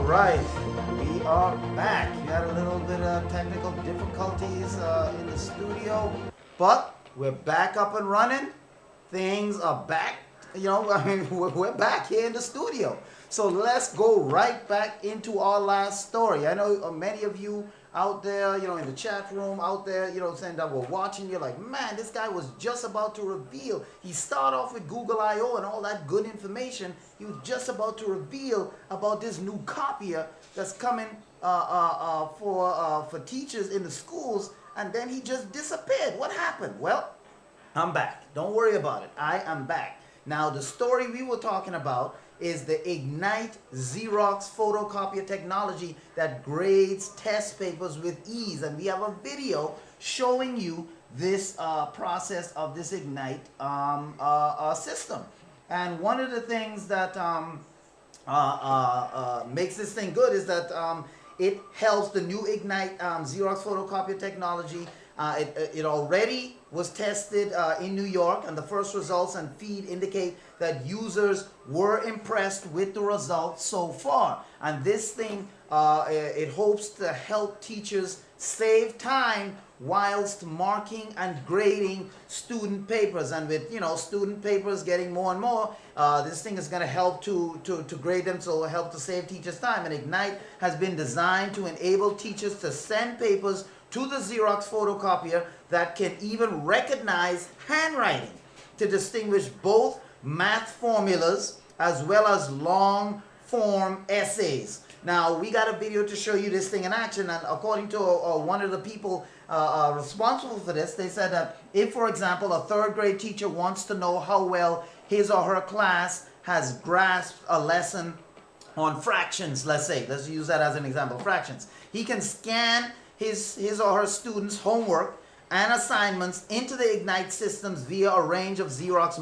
All right, we are back. We had a little bit of technical difficulties in the studio, but we're back up and running. Things are back. I mean, we're back here in the studio. So let's go right back into our last story. I know many of you out there, in the chat room, out there, saying that we're watching, you're like, man, this guy was just about to reveal. He started off with Google I.O. and all that good information. He was just about to reveal about this new copier that's coming for teachers in the schools, and then he just disappeared. What happened? Well, I'm back. Don't worry about it. I am back. Now, the story we were talking about is the Ignite Xerox photocopier technology that grades test papers with ease. And we have a video showing you this process of this Ignite system. And one of the things that makes this thing good is that it helps the new Ignite Xerox photocopier technology. It already was tested in New York, and the first results and feed indicate that users were impressed with the results so far. And this thing, it hopes to help teachers save time whilst marking and grading student papers. And with student papers getting more and more, this thing is going to help to grade them, so it'll help to save teachers time. And Ignite has been designed to enable teachers to send papers to the Xerox photocopier that can even recognize handwriting to distinguish both math formulas as well as long form essays. Now, we got a video to show you this thing in action, and according to one of the people responsible for this, they said that if, for example, a third grade teacher wants to know how well his or her class has grasped a lesson on fractions, let's use that as an example, fractions, he can scan his or her students' homework and assignments into the Ignite systems via a range of Xerox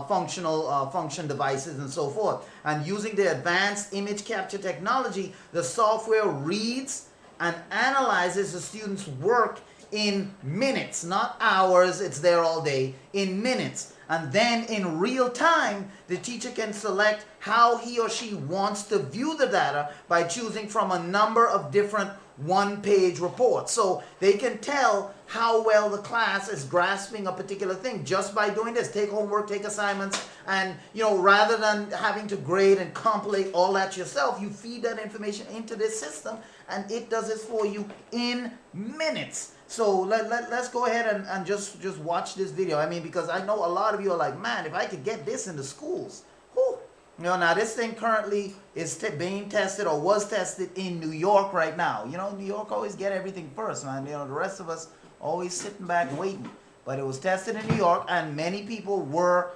functional function devices and so forth. And using the advanced image capture technology, the software reads and analyzes the students' work in minutes, not hours. It's there all day, in minutes. And then in real time, the teacher can select how he or she wants to view the data by choosing from a number of different one-page reports. So they can tell how well the class is grasping a particular thing just by doing this. Take homework, take assignments, and rather than having to grade and compilate all that yourself, you feed that information into this system and it does it for you in minutes. So let's go ahead and just watch this video. I mean, because I know a lot of you are like, man, if I could get this in the schools, whew. Now this thing currently is being tested or was tested in New York right now. New York always get everything first, man. The rest of us always sitting back waiting. But it was tested in New York, and many people were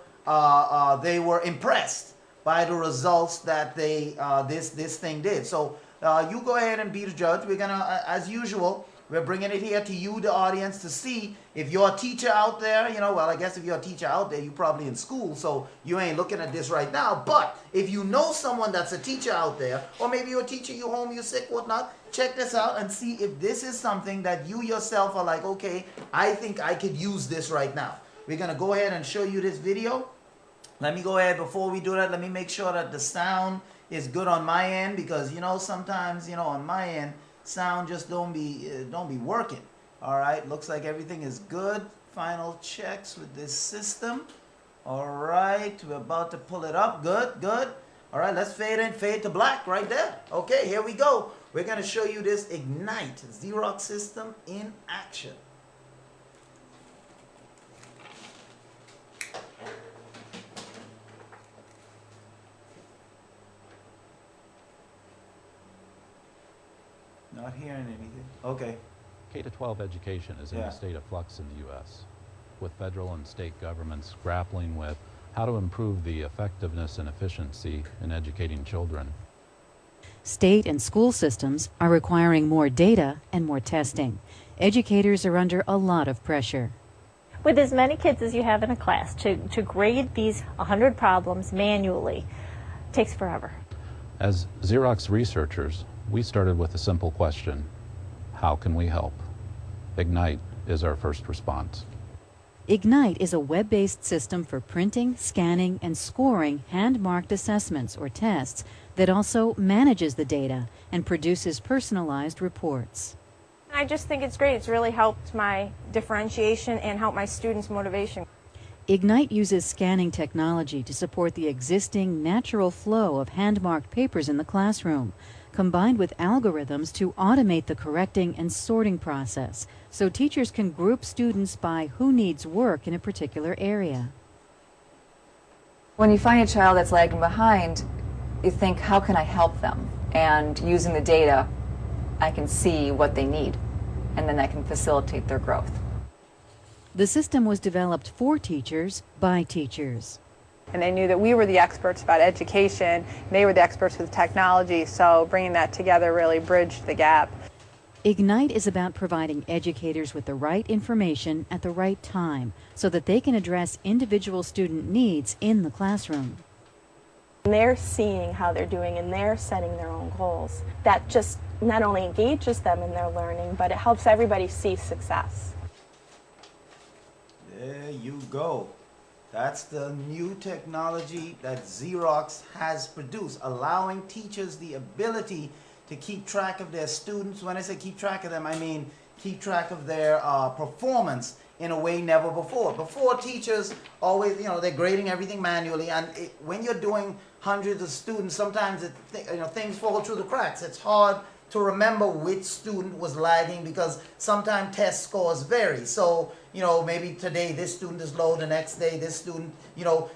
they were impressed by the results that this thing did. So you go ahead and be the judge. We're gonna, as usual, we're bringing it here to you, the audience, to see if you're a teacher out there. Well, I guess if you're a teacher out there, you're probably in school, so you ain't looking at this right now. But if you know someone that's a teacher out there, or maybe you're a teacher, you're home, you're sick, whatnot, check this out and see if this is something that you yourself are like, okay, I think I could use this right now. We're going to go ahead and show you this video. Let me go ahead, before we do that, let me make sure that the sound is good on my end, because, sometimes, on my end, sound just don't be working. All right, looks like everything is good. Final checks with this system. All right, we're about to pull it up. Good. All right, let's fade to black right there. Okay, here we go. We're going to show you this Ignite Xerox system in action. Not hearing anything. Okay. K-12 education is in a state of flux in the U.S., with federal and state governments grappling with how to improve the effectiveness and efficiency in educating children. State and school systems are requiring more data and more testing. Educators are under a lot of pressure. With as many kids as you have in a class, to grade these 100 problems manually takes forever. As Xerox researchers, we started with a simple question: how can we help? Ignite is our first response. Ignite is a web-based system for printing, scanning, and scoring hand-marked assessments or tests that also manages the data and produces personalized reports. I just think it's great. It's really helped my differentiation and helped my students' motivation. Ignite uses scanning technology to support the existing natural flow of hand-marked papers in the classroom, combined with algorithms to automate the correcting and sorting process, so teachers can group students by who needs work in a particular area. When you find a child that's lagging behind, you think, how can I help them? And using the data, I can see what they need, and then I can facilitate their growth. The system was developed for teachers by teachers. And they knew that we were the experts about education, they were the experts with technology, so bringing that together really bridged the gap. Ignite is about providing educators with the right information at the right time so that they can address individual student needs in the classroom. They're seeing how they're doing and they're setting their own goals. That just not only engages them in their learning, but it helps everybody see success. There you go. That's the new technology that Xerox has produced, allowing teachers the ability to keep track of their students. When I say keep track of them, I mean keep track of their performance in a way never before. Before, teachers always, they're grading everything manually, and when you're doing hundreds of students, sometimes things fall through the cracks. It's hard to remember which student was lagging because sometimes test scores vary. So, maybe today this student is low, the next day this student,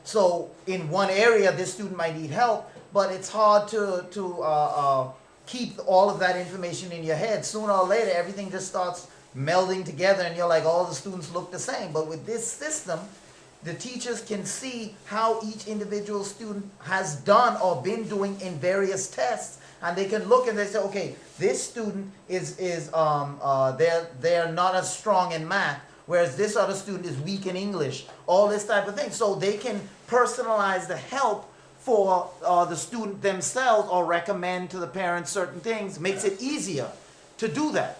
so in one area this student might need help, but it's hard to keep all of that information in your head. Sooner or later, everything just starts melding together and you're like, all the students look the same. But with this system, the teachers can see how each individual student has done or been doing in various tests, and they can look and they say, okay, this student they're not as strong in math, whereas this other student is weak in English, all this type of thing. So they can personalize the help for the student themselves or recommend to the parents certain things. Makes it easier to do that.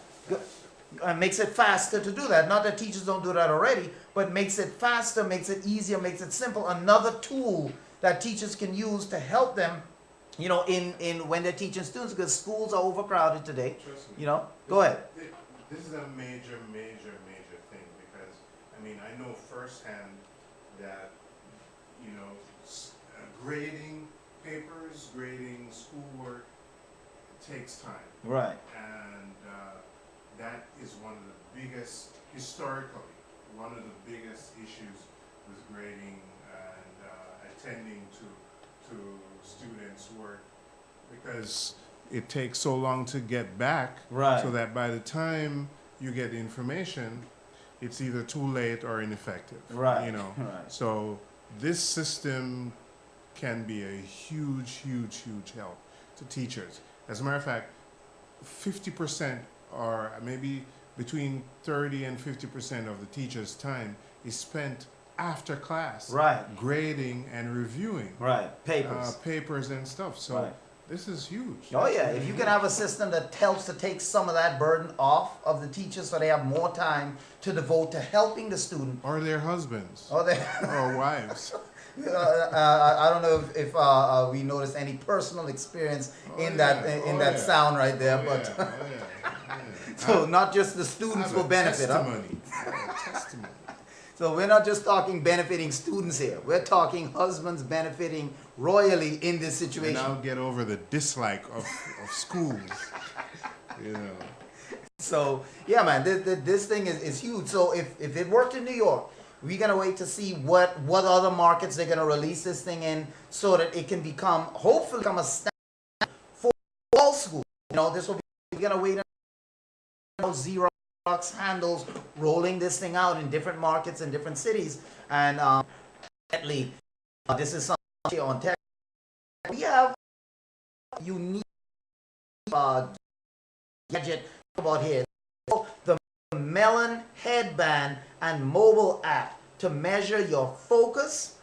Makes it faster to do that. Not that teachers don't do that already, but makes it faster, makes it easier, makes it simple. Another tool that teachers can use to help them, in when they're teaching students, because schools are overcrowded today. Go ahead. This is a major thing, because I know firsthand that grading papers, grading schoolwork takes time. Right. And that is one of the biggest, historically, one of the biggest issues with grading and attending to students' work, because it takes so long to get back, right, so that by the time you get information, it's either too late or ineffective. Right. Right. So this system can be a huge help to teachers. As a matter of fact, 50% or maybe between 30 and 50% of the teacher's time is spent after class, right, grading and reviewing, right, papers and stuff. So right, this is huge. Oh yeah, if you can have a system that helps to take some of that burden off of the teachers so they have more time to devote to helping the student. Or their husbands. Or wives. I don't know if we noticed any personal experience in that sound right there, but so not just the students will benefit. Testimony. Testimony. So we're not just talking benefiting students here. We're talking husbands benefiting royally in this situation. And I'll get over the dislike of schools. So yeah, man, this thing is huge. So if it worked in New York, we're gonna wait to see what other markets they're gonna release this thing in, so that it can hopefully become a standard for all schools. This will be, we're gonna wait until Xerox handles rolling this thing out in different markets and different cities, and this is something on tech. We have a unique gadget about here. The Melon headband and mobile app to measure your focus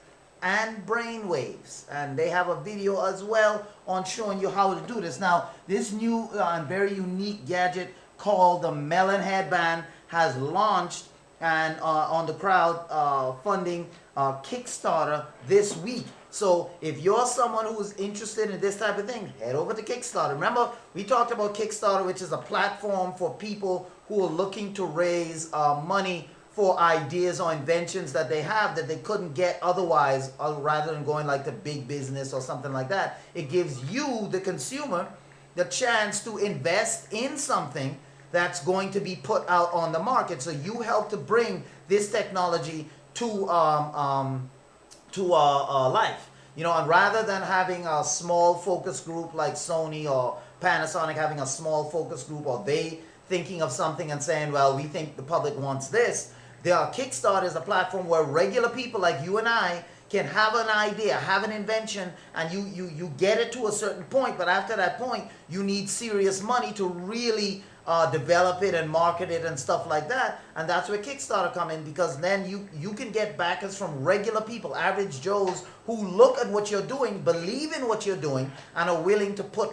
and brain waves, and they have a video as well on showing you how to do this. Now, this new and very unique gadget called the Melon headband has launched and on the crowdfunding Kickstarter this week. So if you're someone who's interested in this type of thing, head over to Kickstarter. Remember, we talked about Kickstarter, which is a platform for people who are looking to raise money for ideas or inventions that they have that they couldn't get otherwise, rather than going like the big business or something like that. It gives you, the consumer, the chance to invest in something that's going to be put out on the market. So you help to bring this technology to life. You know, and rather than having a small focus group like Sony or Panasonic having a small focus group, or they thinking of something and saying, well, we think the public wants this, Kickstarter is a platform where regular people like you and I can have an idea, have an invention, and you get it to a certain point, but after that point, you need serious money to really develop it and market it and stuff like that. And that's where Kickstarter come in, because then you can get backers from regular people, average Joes, who look at what you're doing, believe in what you're doing, and are willing to put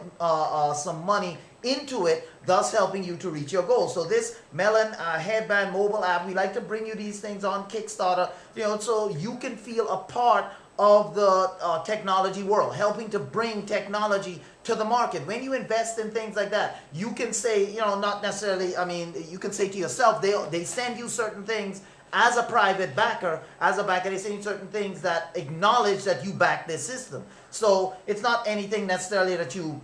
some money into it, thus helping you to reach your goals. So this Melon Headband mobile app, we like to bring you these things on Kickstarter, you know, so you can feel a part of the technology world, helping to bring technology to the market. When you invest in things like that, you can say, you know, not necessarily, I mean, you can say to yourself, they send you certain things as a private backer, they send you certain things that acknowledge that you back this system. So it's not anything necessarily that you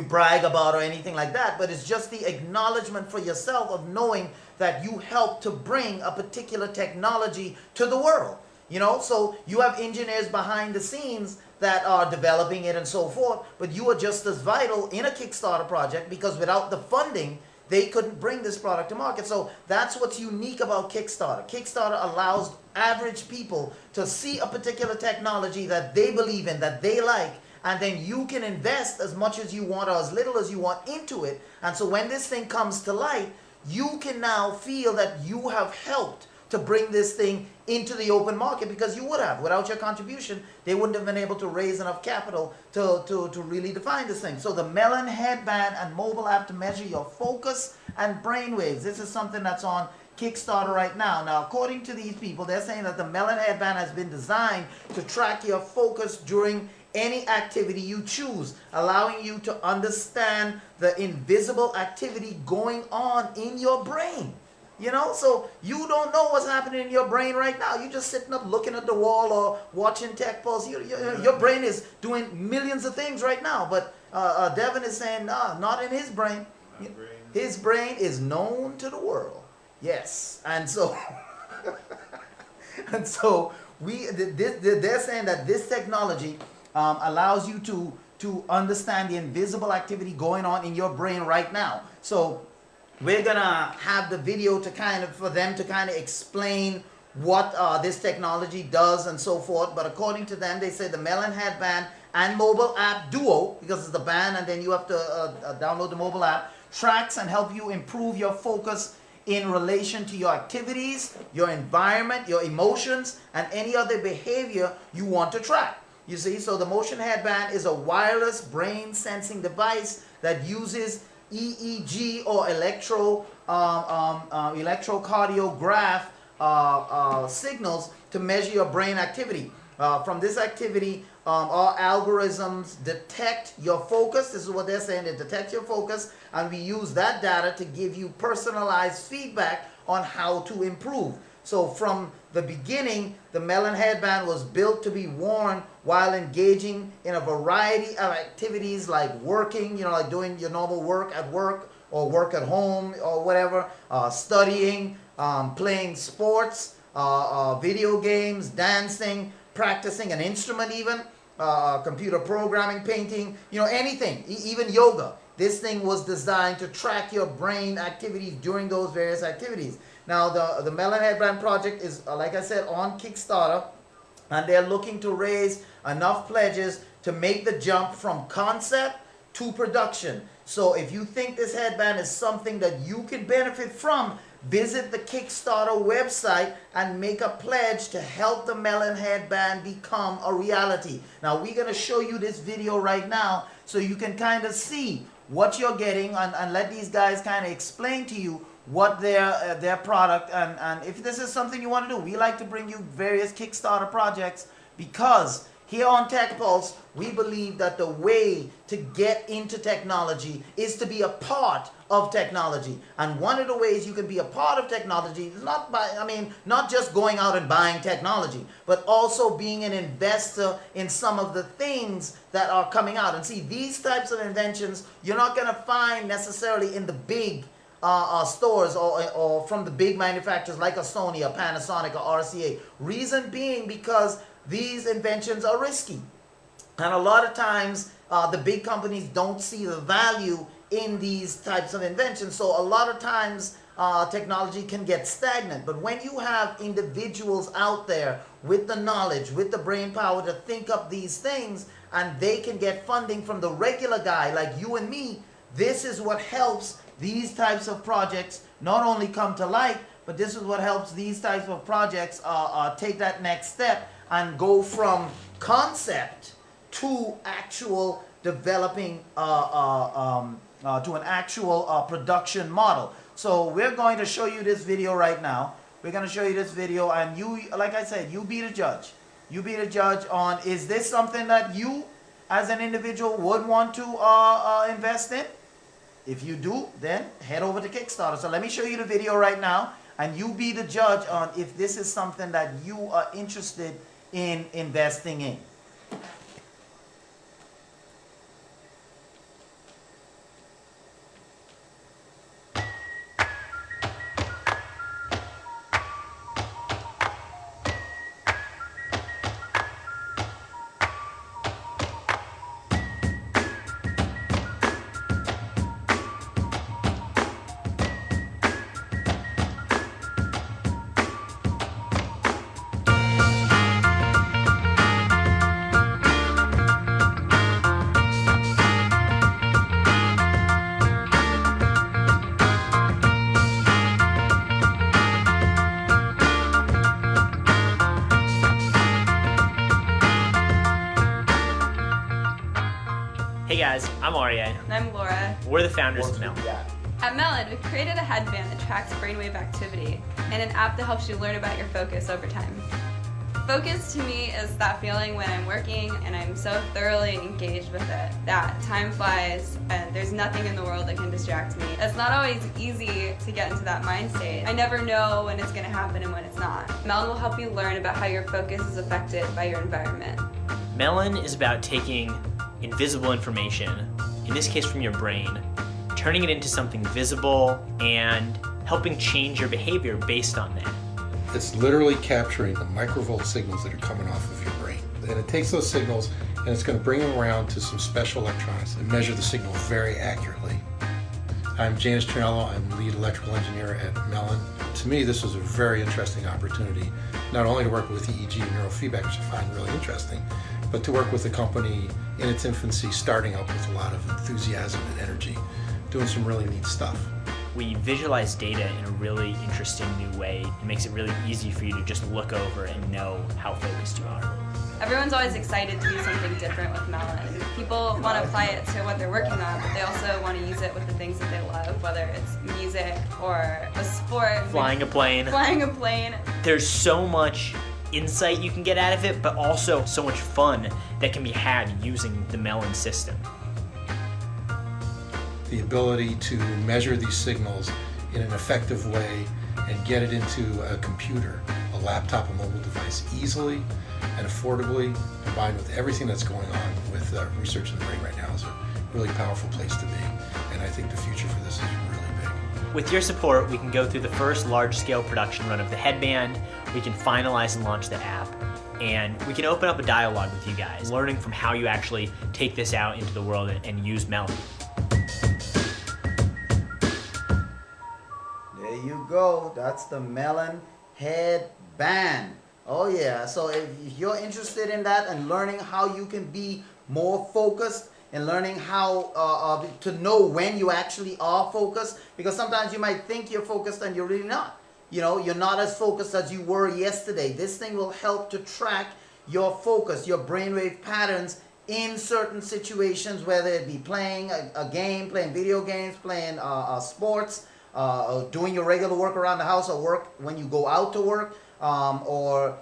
brag about or anything like that, but it's just the acknowledgement for yourself of knowing that you help to bring a particular technology to the world. You know, so you have engineers behind the scenes that are developing it and so forth, but you are just as vital in a Kickstarter project, because without the funding, they couldn't bring this product to market. So that's what's unique about Kickstarter. Kickstarter allows average people to see a particular technology that they believe in, that they like, and then you can invest as much as you want or as little as you want into it. And so when this thing comes to light, you can now feel that you have helped to bring this thing into the open market, because you would have. Without your contribution, they wouldn't have been able to raise enough capital to really define this thing. So the Melon Headband and mobile app to measure your focus and brain waves. This is something that's on Kickstarter right now. Now, according to these people, they're saying that the Melon Headband has been designed to track your focus during any activity you choose, allowing you to understand the invisible activity going on in your brain. You know, so you don't know what's happening in your brain right now. You're just sitting up looking at the wall or watching Tech Pulse. Your brain is doing millions of things right now. But Devin is saying, nah, not in his brain. His brain is known to the world. Yes. And so, they're saying that this technology allows you to understand the invisible activity going on in your brain right now. So we're gonna have the video for them to kind of explain what this technology does and so forth. But according to them, they say the Melon Headband and mobile app duo, because it's the band and then you have to download the mobile app, tracks and help you improve your focus in relation to your activities, your environment, your emotions, and any other behavior you want to track. You see, so the Motion Headband is a wireless brain sensing device that uses EEG or electrocardiograph signals to measure your brain activity. From this activity, our algorithms detect your focus. This is what they're saying. They detect your focus, and we use that data to give you personalized feedback on how to improve. So from the beginning, the Melon Headband was built to be worn while engaging in a variety of activities like working, you know, like doing your normal work at work or work at home or whatever, studying, playing sports, video games, dancing, practicing an instrument even, computer programming, painting, you know, anything, even yoga. This thing was designed to track your brain activities during those various activities. Now, the Melon Headband project is, like I said, on Kickstarter, and they're looking to raise enough pledges to make the jump from concept to production. So if you think this headband is something that you can benefit from, visit the Kickstarter website and make a pledge to help the Melon Headband become a reality. Now, we're going to show you this video right now so you can kind of see what you're getting and let these guys kind of explain to you what their product, and if this is something you want to do, we like to bring you various Kickstarter projects, because here on Tech Pulse, we believe that the way to get into technology is to be a part of technology. And one of the ways you can be a part of technology is not just going out and buying technology, but also being an investor in some of the things that are coming out. And see, these types of inventions, you're not going to find necessarily in the big stores or from the big manufacturers like a Sony, a Panasonic, or RCA. Reason being because these inventions are risky. And a lot of times the big companies don't see the value in these types of inventions. So a lot of times technology can get stagnant. But when you have individuals out there with the knowledge, with the brain power to think up these things, and they can get funding from the regular guy like you and me, this is what helps these types of projects not only come to light, but this is what helps these types of projects take that next step and go from concept to actual developing to an actual production model. So we're going to show you this video right now. We're going to show you this video, and you, like I said, you be the judge. You be the judge on, is this something that you as an individual would want to invest in? If you do, then head over to Kickstarter. So let me show you the video right now, and you be the judge on if this is something that you are interested in investing in. Hey guys, I'm Aryeh. And I'm Laura. We're the founders of Melon. At Melon, we've created a headband that tracks brainwave activity and an app that helps you learn about your focus over time. Focus to me is that feeling when I'm working and I'm so thoroughly engaged with it that time flies and there's nothing in the world that can distract me. It's not always easy to get into that mind state. I never know when it's going to happen and when it's not. Melon will help you learn about how your focus is affected by your environment. Melon is about taking invisible information, in this case from your brain, turning it into something visible and helping change your behavior based on that. It's literally capturing the microvolt signals that are coming off of your brain. And it takes those signals and it's going to bring them around to some special electronics and measure the signal very accurately. I'm Janis Trinello. I'm lead electrical engineer at Melon. To me, this was a very interesting opportunity, not only to work with EEG and neurofeedback, which I find really interesting, but to work with a company in its infancy, starting up with a lot of enthusiasm and energy, doing some really neat stuff. We visualize data in a really interesting new way. It makes it really easy for you to just look over and know how focused you are. Everyone's always excited to do something different with Melon. People want to apply it to what they're working on, but they also want to use it with the things that they love, whether it's music or a sport. Flying a plane. Flying a plane. There's so much insight you can get out of it, but also so much fun that can be had using the Melon system. The ability to measure these signals in an effective way and get it into a computer, a laptop, a mobile device easily and affordably, combined with everything that's going on with research in the brain right now, is a really powerful place to be. And I think the future for this is really big. With your support, we can go through the first large-scale production run of the headband, we can finalize and launch the app, and we can open up a dialogue with you guys, learning from how you actually take this out into the world and use Melon. There you go. That's the Melon headband. Oh yeah. So if you're interested in that and learning how you can be more focused and learning how to know when you actually are focused, because sometimes you might think you're focused and you're really not. You know, you're not as focused as you were yesterday. This thing will help to track your focus, your brainwave patterns in certain situations, whether it be playing a game, playing video games, playing sports, doing your regular work around the house, or work when you go out to work, or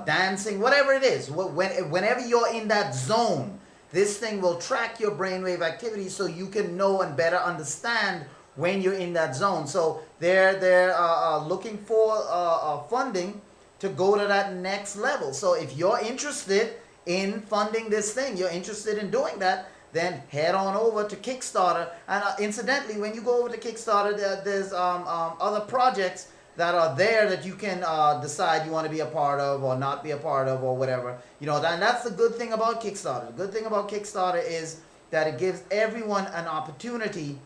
dancing, whatever it is. Whenever you're in that zone, this thing will track your brainwave activity so you can know and better understand when you're in that zone. So they're looking for funding to go to that next level. So if you're interested in funding this thing, you're interested in doing that, then head on over to Kickstarter. And incidentally, when you go over to Kickstarter, there's other projects that are there that you can decide you want to be a part of or not be a part of or whatever. And that's the good thing about Kickstarter. The good thing about Kickstarter is that it gives everyone an opportunity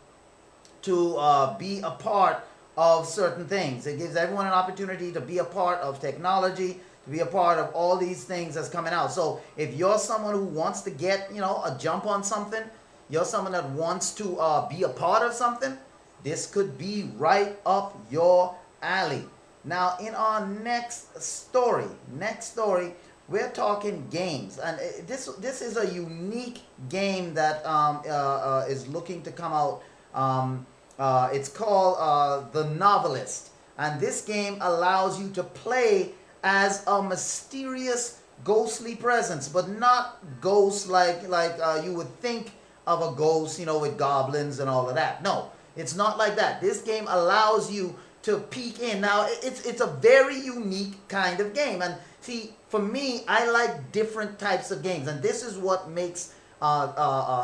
to be a part of certain things. It gives everyone an opportunity to be a part of technology, to be a part of all these things that's coming out. So if you're someone who wants to get, a jump on something, you're someone that wants to be a part of something, this could be right up your alley. Now, in our next story, we're talking games, and this is a unique game that is looking to come out. It's called The Novelist, and this game allows you to play as a mysterious ghostly presence, but not ghosts like you would think of a ghost, with goblins and all of that. No, it's not like that. This game allows you to peek in. Now, it's a very unique kind of game. And see, for me, I like different types of games. And this is what makes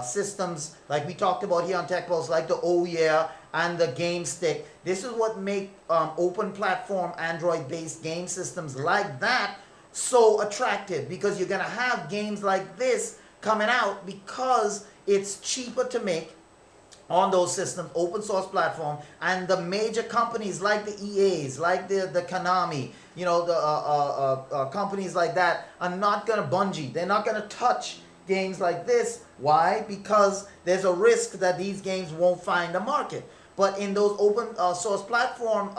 systems, like we talked about here on Tech Pulse, like the Oh Yeah and the Game Stick. This is what make open platform Android-based game systems like that so attractive. Because you're going to have games like this coming out because it's cheaper to make on those systems, open source platform, and the major companies like the EAs, like the Konami, the companies like that are not going to Bungie. They're not going to touch games like this. Why? Because there's a risk that these games won't find a market. But in those open source platform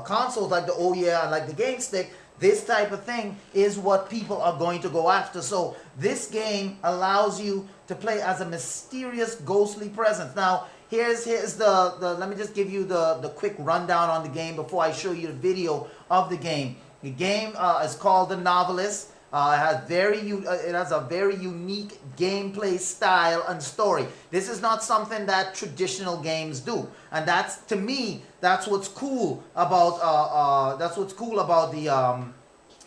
consoles like the Oh Yeah and like the Game Stick, this type of thing is what people are going to go after. So this game allows you to play as a mysterious ghostly presence. Now, here's the let me just give you the quick rundown on the game before I show you the video of the game. The game is called The Novelist. It has a very unique gameplay style and story. This is not something that traditional games do, and to me that's what's cool about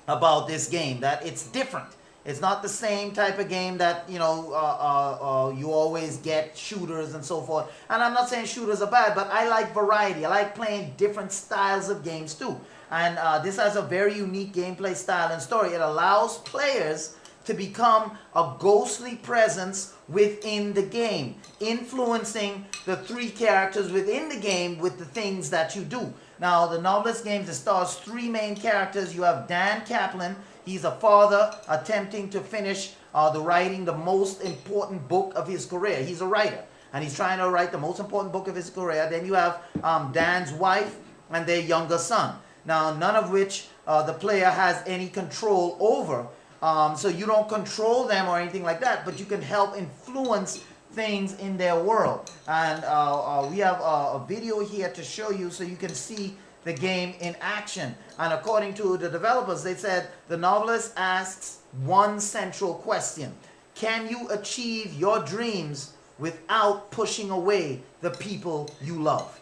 about this game. That it's different. It's not the same type of game that you always get, shooters and so forth. And I'm not saying shooters are bad, but I like variety. I like playing different styles of games too. And this has a very unique gameplay style and story. It allows players to become a ghostly presence within the game, influencing the three characters within the game with the things that you do. Now, the Novelist games, it stars three main characters. You have Dan Kaplan. He's a father attempting to finish writing the most important book of his career. He's a writer, and he's trying to write the most important book of his career. Then you have Dan's wife and their younger son. Now, none of which the player has any control over. So you don't control them or anything like that, but you can help influence things in their world. And we have a video here to show you so you can see the game in action. And according to the developers, they said the Novelist asks one central question: can you achieve your dreams without pushing away the people you love?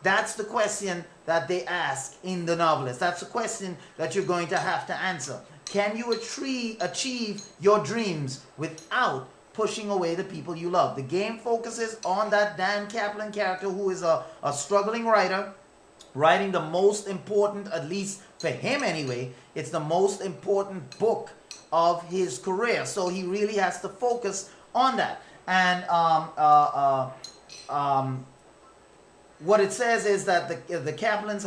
That's the question that they ask in The Novelist. That's the question that you're going to have to answer. Can you achieve your dreams without pushing away the people you love? The game focuses on that Dan Kaplan character, who is a struggling writer, writing the most important, at least for him anyway, it's the most important book of his career. So he really has to focus on that. And what it says is that the Kaplans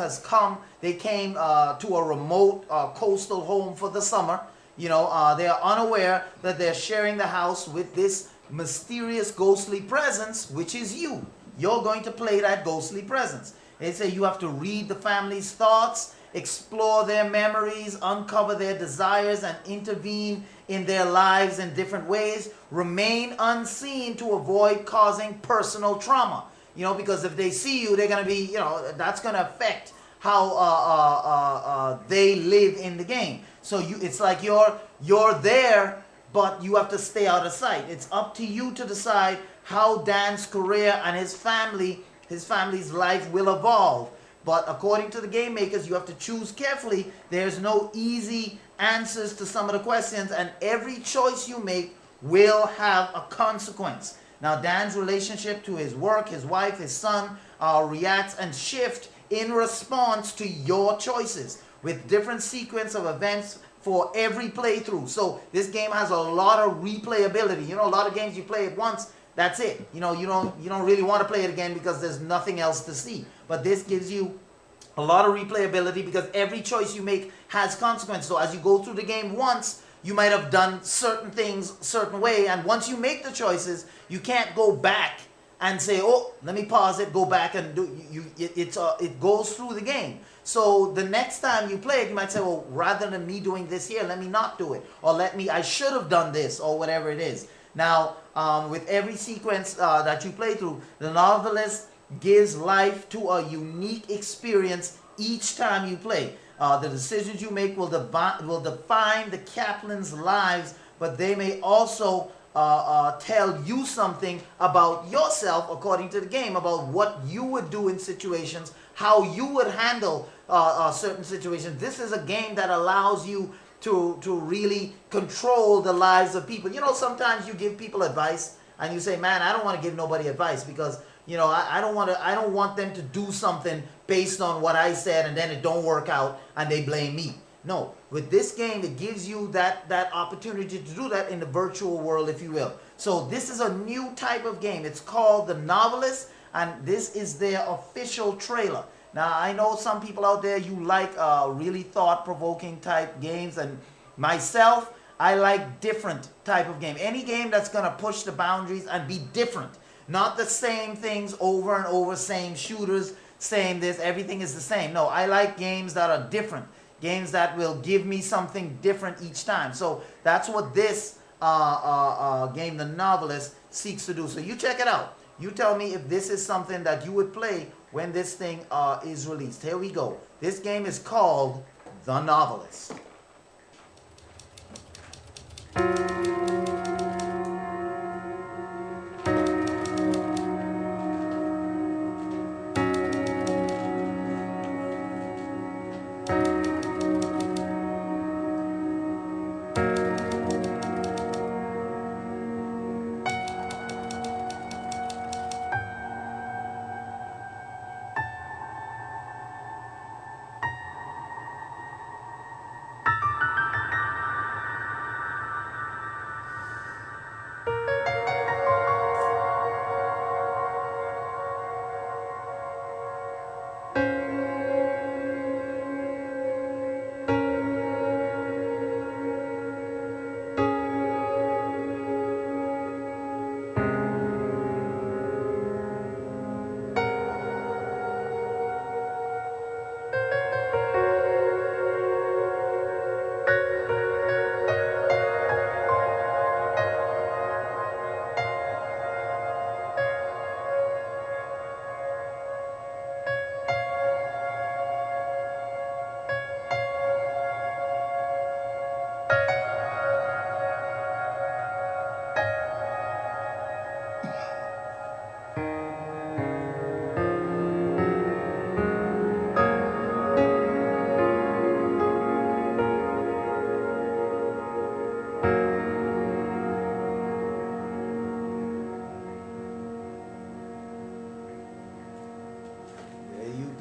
came to a remote coastal home for the summer. They are unaware that they're sharing the house with this mysterious ghostly presence, which is you. You're going to play that ghostly presence. They say you have to read the family's thoughts, explore their memories, uncover their desires, and intervene in their lives in different ways. Remain unseen to avoid causing personal trauma. You know, because if they see you, they're going to be, you know, that's going to affect how they live in the game. So it's like you're there, but you have to stay out of sight. It's up to you to decide how Dan's career and his family's life will evolve. But according to the game makers, you have to choose carefully. There's no easy answers to some of the questions, and every choice you make will have a consequence. Now, Dan's relationship to his work, his wife, his son reacts and shift in response to your choices with different sequence of events for every playthrough. So this game has a lot of replayability. You know, a lot of games you play it once, that's it. You know, you don't really want to play it again because there's nothing else to see. But this gives you a lot of replayability because every choice you make has consequence. So as you go through the game once, you might have done certain things a certain way, and once you make the choices, you can't go back and say, oh, let me pause it, go back and do it goes through the game. So the next time you play it, you might say, well, rather than me doing this here, let me not do it, or I should have done this, or whatever it is. Now, with every sequence that you play through, the novelist gives life to a unique experience each time you play. The decisions you make will define the Kaplan's lives, but they may also tell you something about yourself according to the game, about what you would do in situations, how you would handle certain situations. This is a game that allows you to really control the lives of people. You know, sometimes you give people advice and you say, man, I don't want to give nobody advice because, you know, I don't want them to do something based on what I said and then it don't work out and they blame me. No, with this game, it gives you that opportunity to do that in the virtual world, if you will. So this is a new type of game. It's called The Novelist, and this is their official trailer. Now, I know some people out there, you like really thought-provoking type games, and myself, I like different type of game. Any game that's going to push the boundaries and be different. Not the same things over and over, same shooters, same this, everything is the same. No, I like games that are different. Games that will give me something different each time. So that's what this game, The Novelist, seeks to do. So you check it out. You tell me if this is something that you would play when this thing is released. Here we go. This game is called The Novelist.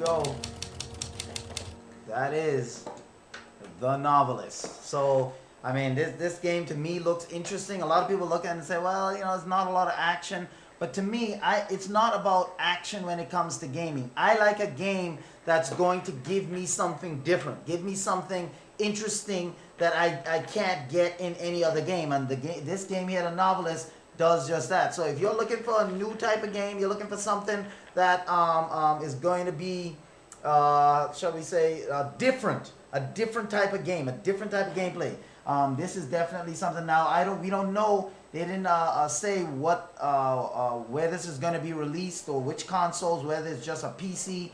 Go. That is The Novelist. So, I mean, this game to me looks interesting. A lot of people look at it and say, well, you know, it's not a lot of action. But to me, it's not about action when it comes to gaming. I like a game that's going to give me something different. Give me something interesting that I can't get in any other game. And this game here, The Novelist, does just that. So if you're looking for a new type of game, you're looking for something that is going to be, shall we say, a different type of game, a different type of gameplay. This is definitely something. Now we don't know They didn't say what where this is going to be released or which consoles, whether it's just a PC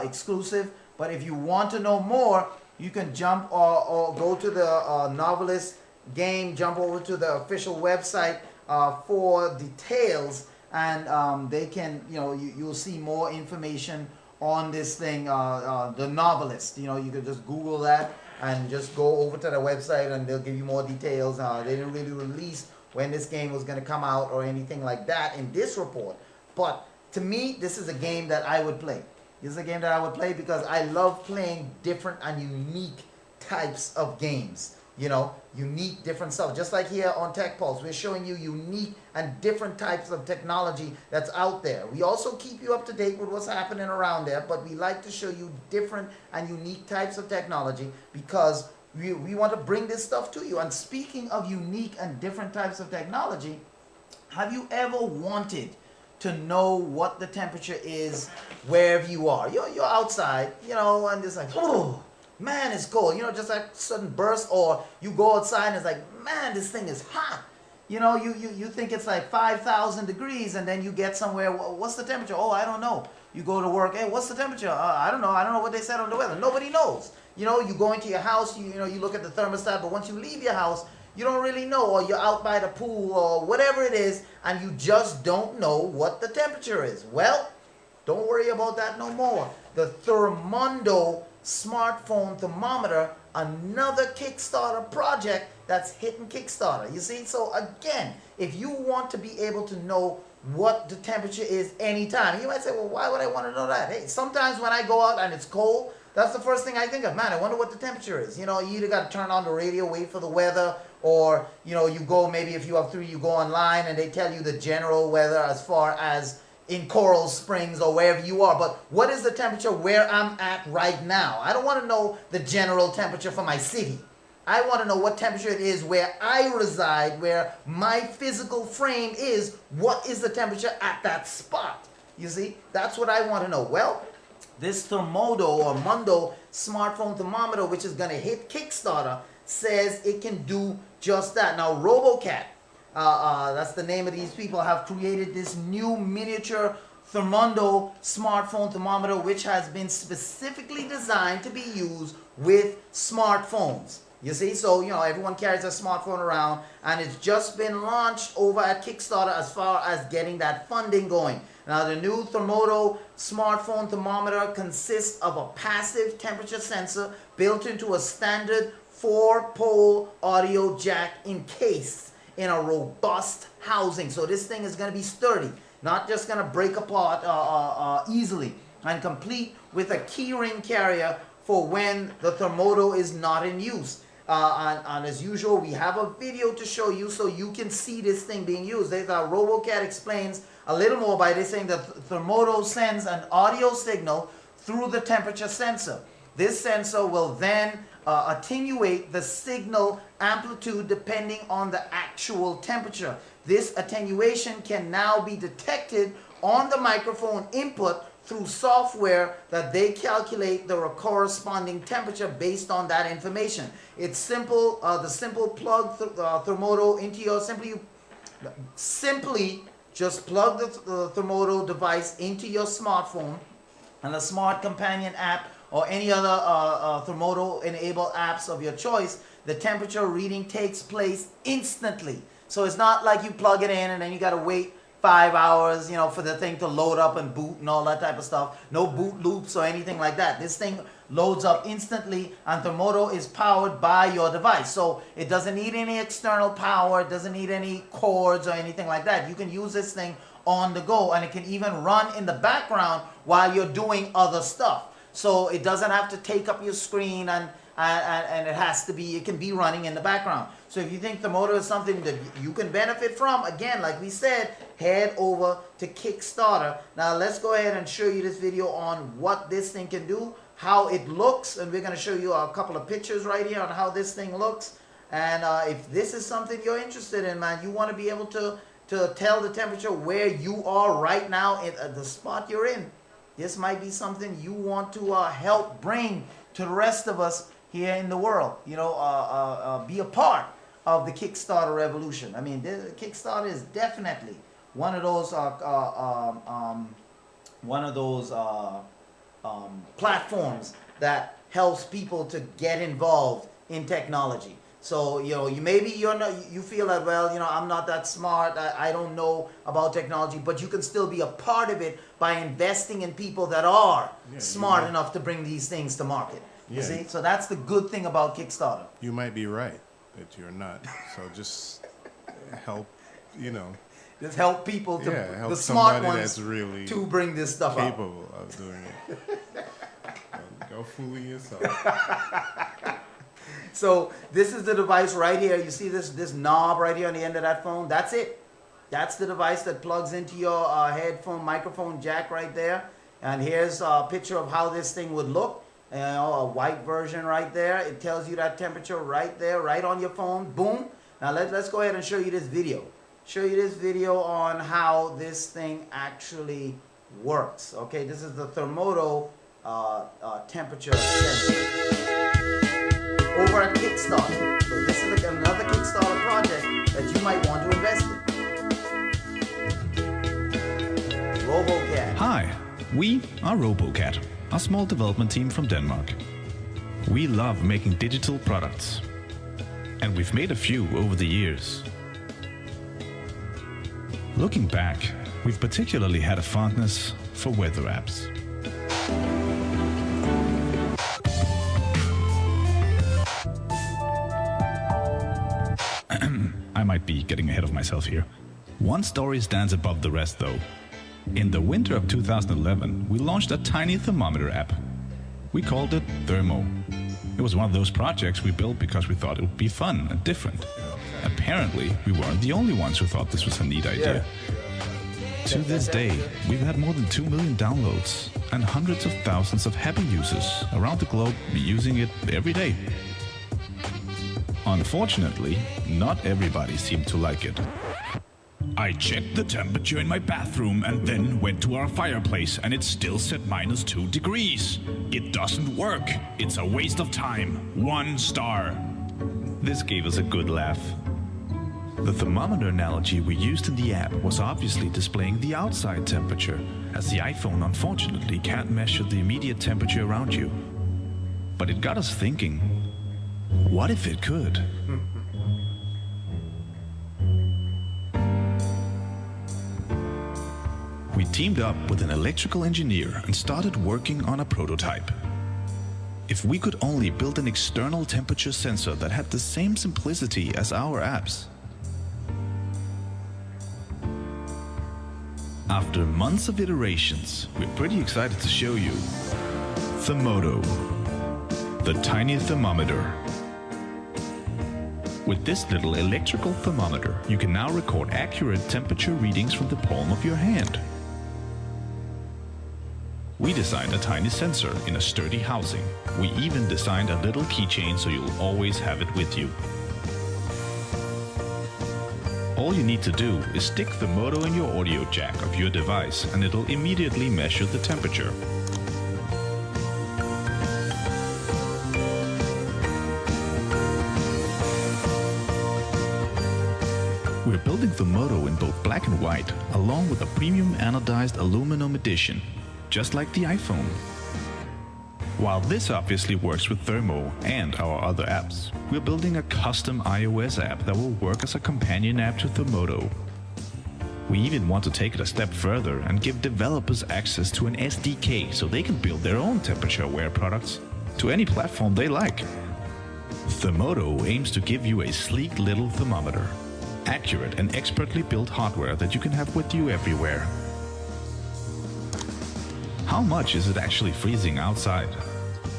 exclusive. But if you want to know more, you can jump or go to the Novelist game, jump over to the official website for details, and they can, you'll see more information on this thing, the Novelist. You can just Google that and just go over to the website and they'll give you more details. They didn't really release when this game was going to come out or anything like that in this report. But to me, this is a game that I would play. This is a game that I would play because I love playing different and unique types of games. Unique, different stuff. Just like here on Tech Pulse, we're showing you unique and different types of technology that's out there. We also keep you up to date with what's happening around there, but we like to show you different and unique types of technology because we want to bring this stuff to you. And speaking of unique and different types of technology, have you ever wanted to know what the temperature is wherever you are? You're outside, and it's like, oh, man, it's cold. Just like sudden burst, or you go outside and it's like, man, this thing is hot. You think it's like 5,000 degrees, and then you get somewhere, what's the temperature? Oh, I don't know. You go to work, hey, what's the temperature? I don't know. I don't know what they said on the weather. Nobody knows. You go into your house, you look at the thermostat, but once you leave your house, you don't really know, or you're out by the pool or whatever it is, and you just don't know what the temperature is. Well, don't worry about that no more. The Thermondo smartphone thermometer, another Kickstarter project that's hitting Kickstarter. You see, so again, if you want to be able to know what the temperature is anytime, you might say, well, why would I want to know that? Hey, sometimes when I go out and it's cold, that's the first thing I think of. Man, I wonder what the temperature is. You either got to turn on the radio, wait for the weather, or, you go, maybe if you have 3, you go online and they tell you the general weather as far as in Coral Springs or wherever you are. But what is the temperature where I'm at right now? I don't want to know the general temperature for my city. I want to know what temperature it is where I reside, where my physical frame is. What is the temperature at that spot? You see, that's what I want to know. Well, this Thermodo or Mundo smartphone thermometer, which is going to hit Kickstarter, says it can do just that. Now, RoboCat, that's the name of these people, have created this new miniature Thermondo smartphone thermometer, which has been specifically designed to be used with smartphones. You see, so, everyone carries a smartphone around, and it's just been launched over at Kickstarter as far as getting that funding going. Now, the new Thermodo smartphone thermometer consists of a passive temperature sensor built into a standard 4-pole audio jack encased in a robust housing. So this thing is going to be sturdy, not just going to break apart easily, and complete with a keyring carrier for when the Thermodo is not in use. And as usual, we have a video to show you so you can see this thing being used. RoboCat explains a little more by this saying that Thermodo sends an audio signal through the temperature sensor. This sensor will then attenuate the signal amplitude depending on the actual temperature. This attenuation can now be detected on the microphone input through software that they calculate the corresponding temperature based on that information. It's simple. The simple plug Thermodo into your simply just plug the Thermodo device into your smartphone, and the Smart Companion app or any other Thermodo enabled apps of your choice. The temperature reading takes place instantly. So it's not like you plug it in and then you got to wait 5 hours, for the thing to load up and boot and all that type of stuff. No boot loops or anything like that. This thing loads up instantly, and Thermodo is powered by your device. So it doesn't need any external power. It doesn't need any cords or anything like that. You can use this thing on the go, and it can even run in the background while you're doing other stuff. So it doesn't have to take up your screen, and it can be running in the background. So if you think Thermodo is something that you can benefit from, again, like we said, head over to Kickstarter. Now let's go ahead and show you this video on what this thing can do, how it looks, and we're going to show you a couple of pictures right here on how this thing looks. And if this is something you're interested in, man, you want to be able to tell the temperature where you are right now at the spot you're in. This might be something you want to help bring to the rest of us here in the world. Be a part of the Kickstarter revolution. I mean, Kickstarter is definitely one of those platforms that helps people to get involved in technology. So, you know, you feel that, well, you know, I'm not that smart, I don't know about technology, but you can still be a part of it by investing in people that are smart enough to bring these things to market. You see? So that's the good thing about Kickstarter. You might be right, but you're not. So just help, you know. Just help people, help the smart ones, that's really to bring this stuff up. capable of doing it. Go fooling yourself. So this is the device right here. You see this knob right here on the end of that phone? That's it. That's the device that plugs into your headphone microphone jack right there. And here's a picture of how this thing would look. You know, a white version right there. It tells you that temperature right there, right on your phone. Boom. Now let's go ahead and show you this video. Show you this video on how this thing actually works. Okay, this is the Thermodo temperature sensor over at Kickstarter. So this is another Kickstarter project that you might want to invest in. RoboCat. Hi, we are RoboCat, a small development team from Denmark. We love making digital products, and we've made a few over the years. Looking back, we've particularly had a fondness for weather apps. I might be getting ahead of myself here. One story stands above the rest though. In the winter of 2011, we launched a tiny thermometer app. We called it Thermo. It was one of those projects we built because we thought it would be fun and different. Apparently, we weren't the only ones who thought this was a neat idea. To this day, we've had more than 2 million downloads and hundreds of thousands of happy users around the globe using it every day. Unfortunately, not everybody seemed to like it. I checked the temperature in my bathroom and then went to our fireplace and it still said -2 degrees. It doesn't work. It's a waste of time. 1 star. This gave us a good laugh. The thermometer analogy we used in the app was obviously displaying the outside temperature, as the iPhone unfortunately can't measure the immediate temperature around you. But it got us thinking, what if it could? We teamed up with an electrical engineer and started working on a prototype. If we could only build an external temperature sensor that had the same simplicity as our apps. After months of iterations, we're pretty excited to show you Thermodo, the tiny thermometer. With this little electrical thermometer, you can now record accurate temperature readings from the palm of your hand. We designed a tiny sensor in a sturdy housing. We even designed a little keychain so you'll always have it with you. All you need to do is stick Thermodo in your audio jack of your device and it'll immediately measure the temperature. We're building Thermodo in both black and white, along with a premium anodized aluminum edition, just like the iPhone. While this obviously works with Thermo and our other apps, we're building a custom iOS app that will work as a companion app to Thermodo. We even want to take it a step further and give developers access to an SDK so they can build their own temperature-aware products to any platform they like. Thermodo aims to give you a sleek little thermometer, accurate and expertly built hardware that you can have with you everywhere. How much is it actually freezing outside?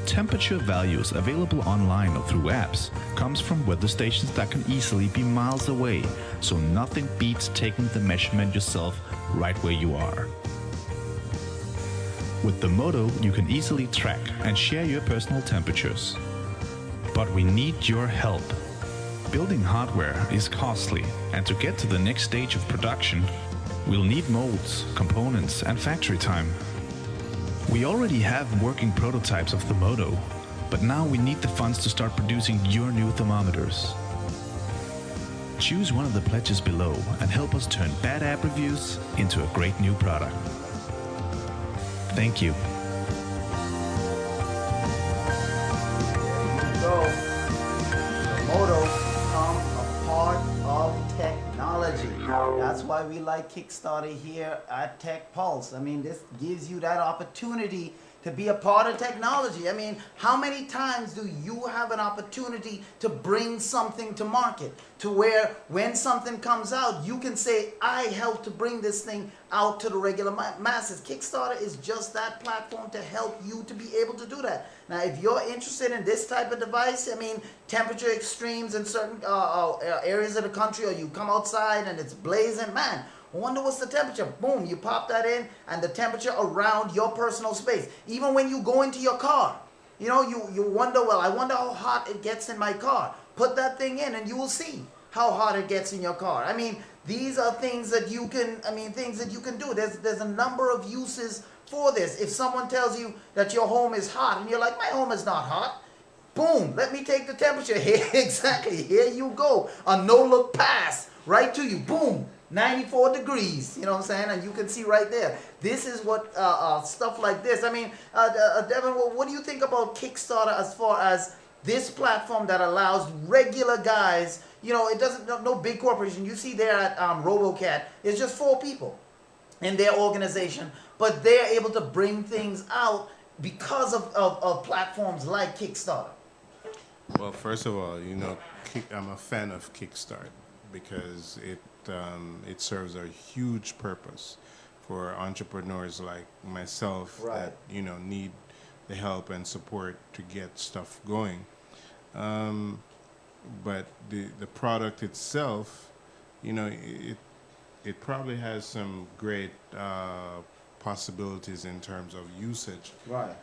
Temperature values available online or through apps comes from weather stations that can easily be miles away, so nothing beats taking the measurement yourself right where you are. With Thermodo, you can easily track and share your personal temperatures. But we need your help. Building hardware is costly, and to get to the next stage of production, we'll need molds, components, and factory time. We already have working prototypes of Thermodo, but now we need the funds to start producing your new thermometers. Choose one of the pledges below and help us turn bad app reviews into a great new product. Thank you. So, the motto become a part of technology. That's why we like Kickstarter here at Tech Pulse. I mean, this gives you that opportunity to be a part of technology. I mean, how many times do you have an opportunity to bring something to market to where when something comes out, you can say, I helped to bring this thing out to the regular masses. Kickstarter is just that platform to help you to be able to do that. Now, if you're interested in this type of device, I mean, temperature extremes in certain areas of the country, or you come outside and it's blazing, man, I wonder what's the temperature. Boom, you pop that in, and the temperature around your personal space. Even when you go into your car, you know, you wonder, well, I wonder how hot it gets in my car. Put that thing in and you will see how hot it gets in your car. I mean, these are things that you can, things that you can do. There's a number of uses for this. If someone tells you that your home is hot and you're like, my home is not hot, boom, let me take the temperature here. Exactly, here you go. A no-look pass right to you, boom. 94 degrees, you know what I'm saying? And you can see right there. This is what stuff like this. I mean, Devin, what do you think about Kickstarter as far as this platform that allows regular guys, you know, it doesn't, no big corporation. You see there at RoboCat, it's just 4 people in their organization, but they're able to bring things out because of platforms like Kickstarter. Well, first of all, you know, I'm a fan of Kickstart because it serves a huge purpose for entrepreneurs like myself that, you know, need the help and support to get stuff going. But the product itself, you know, it probably has some great possibilities in terms of usage. Right.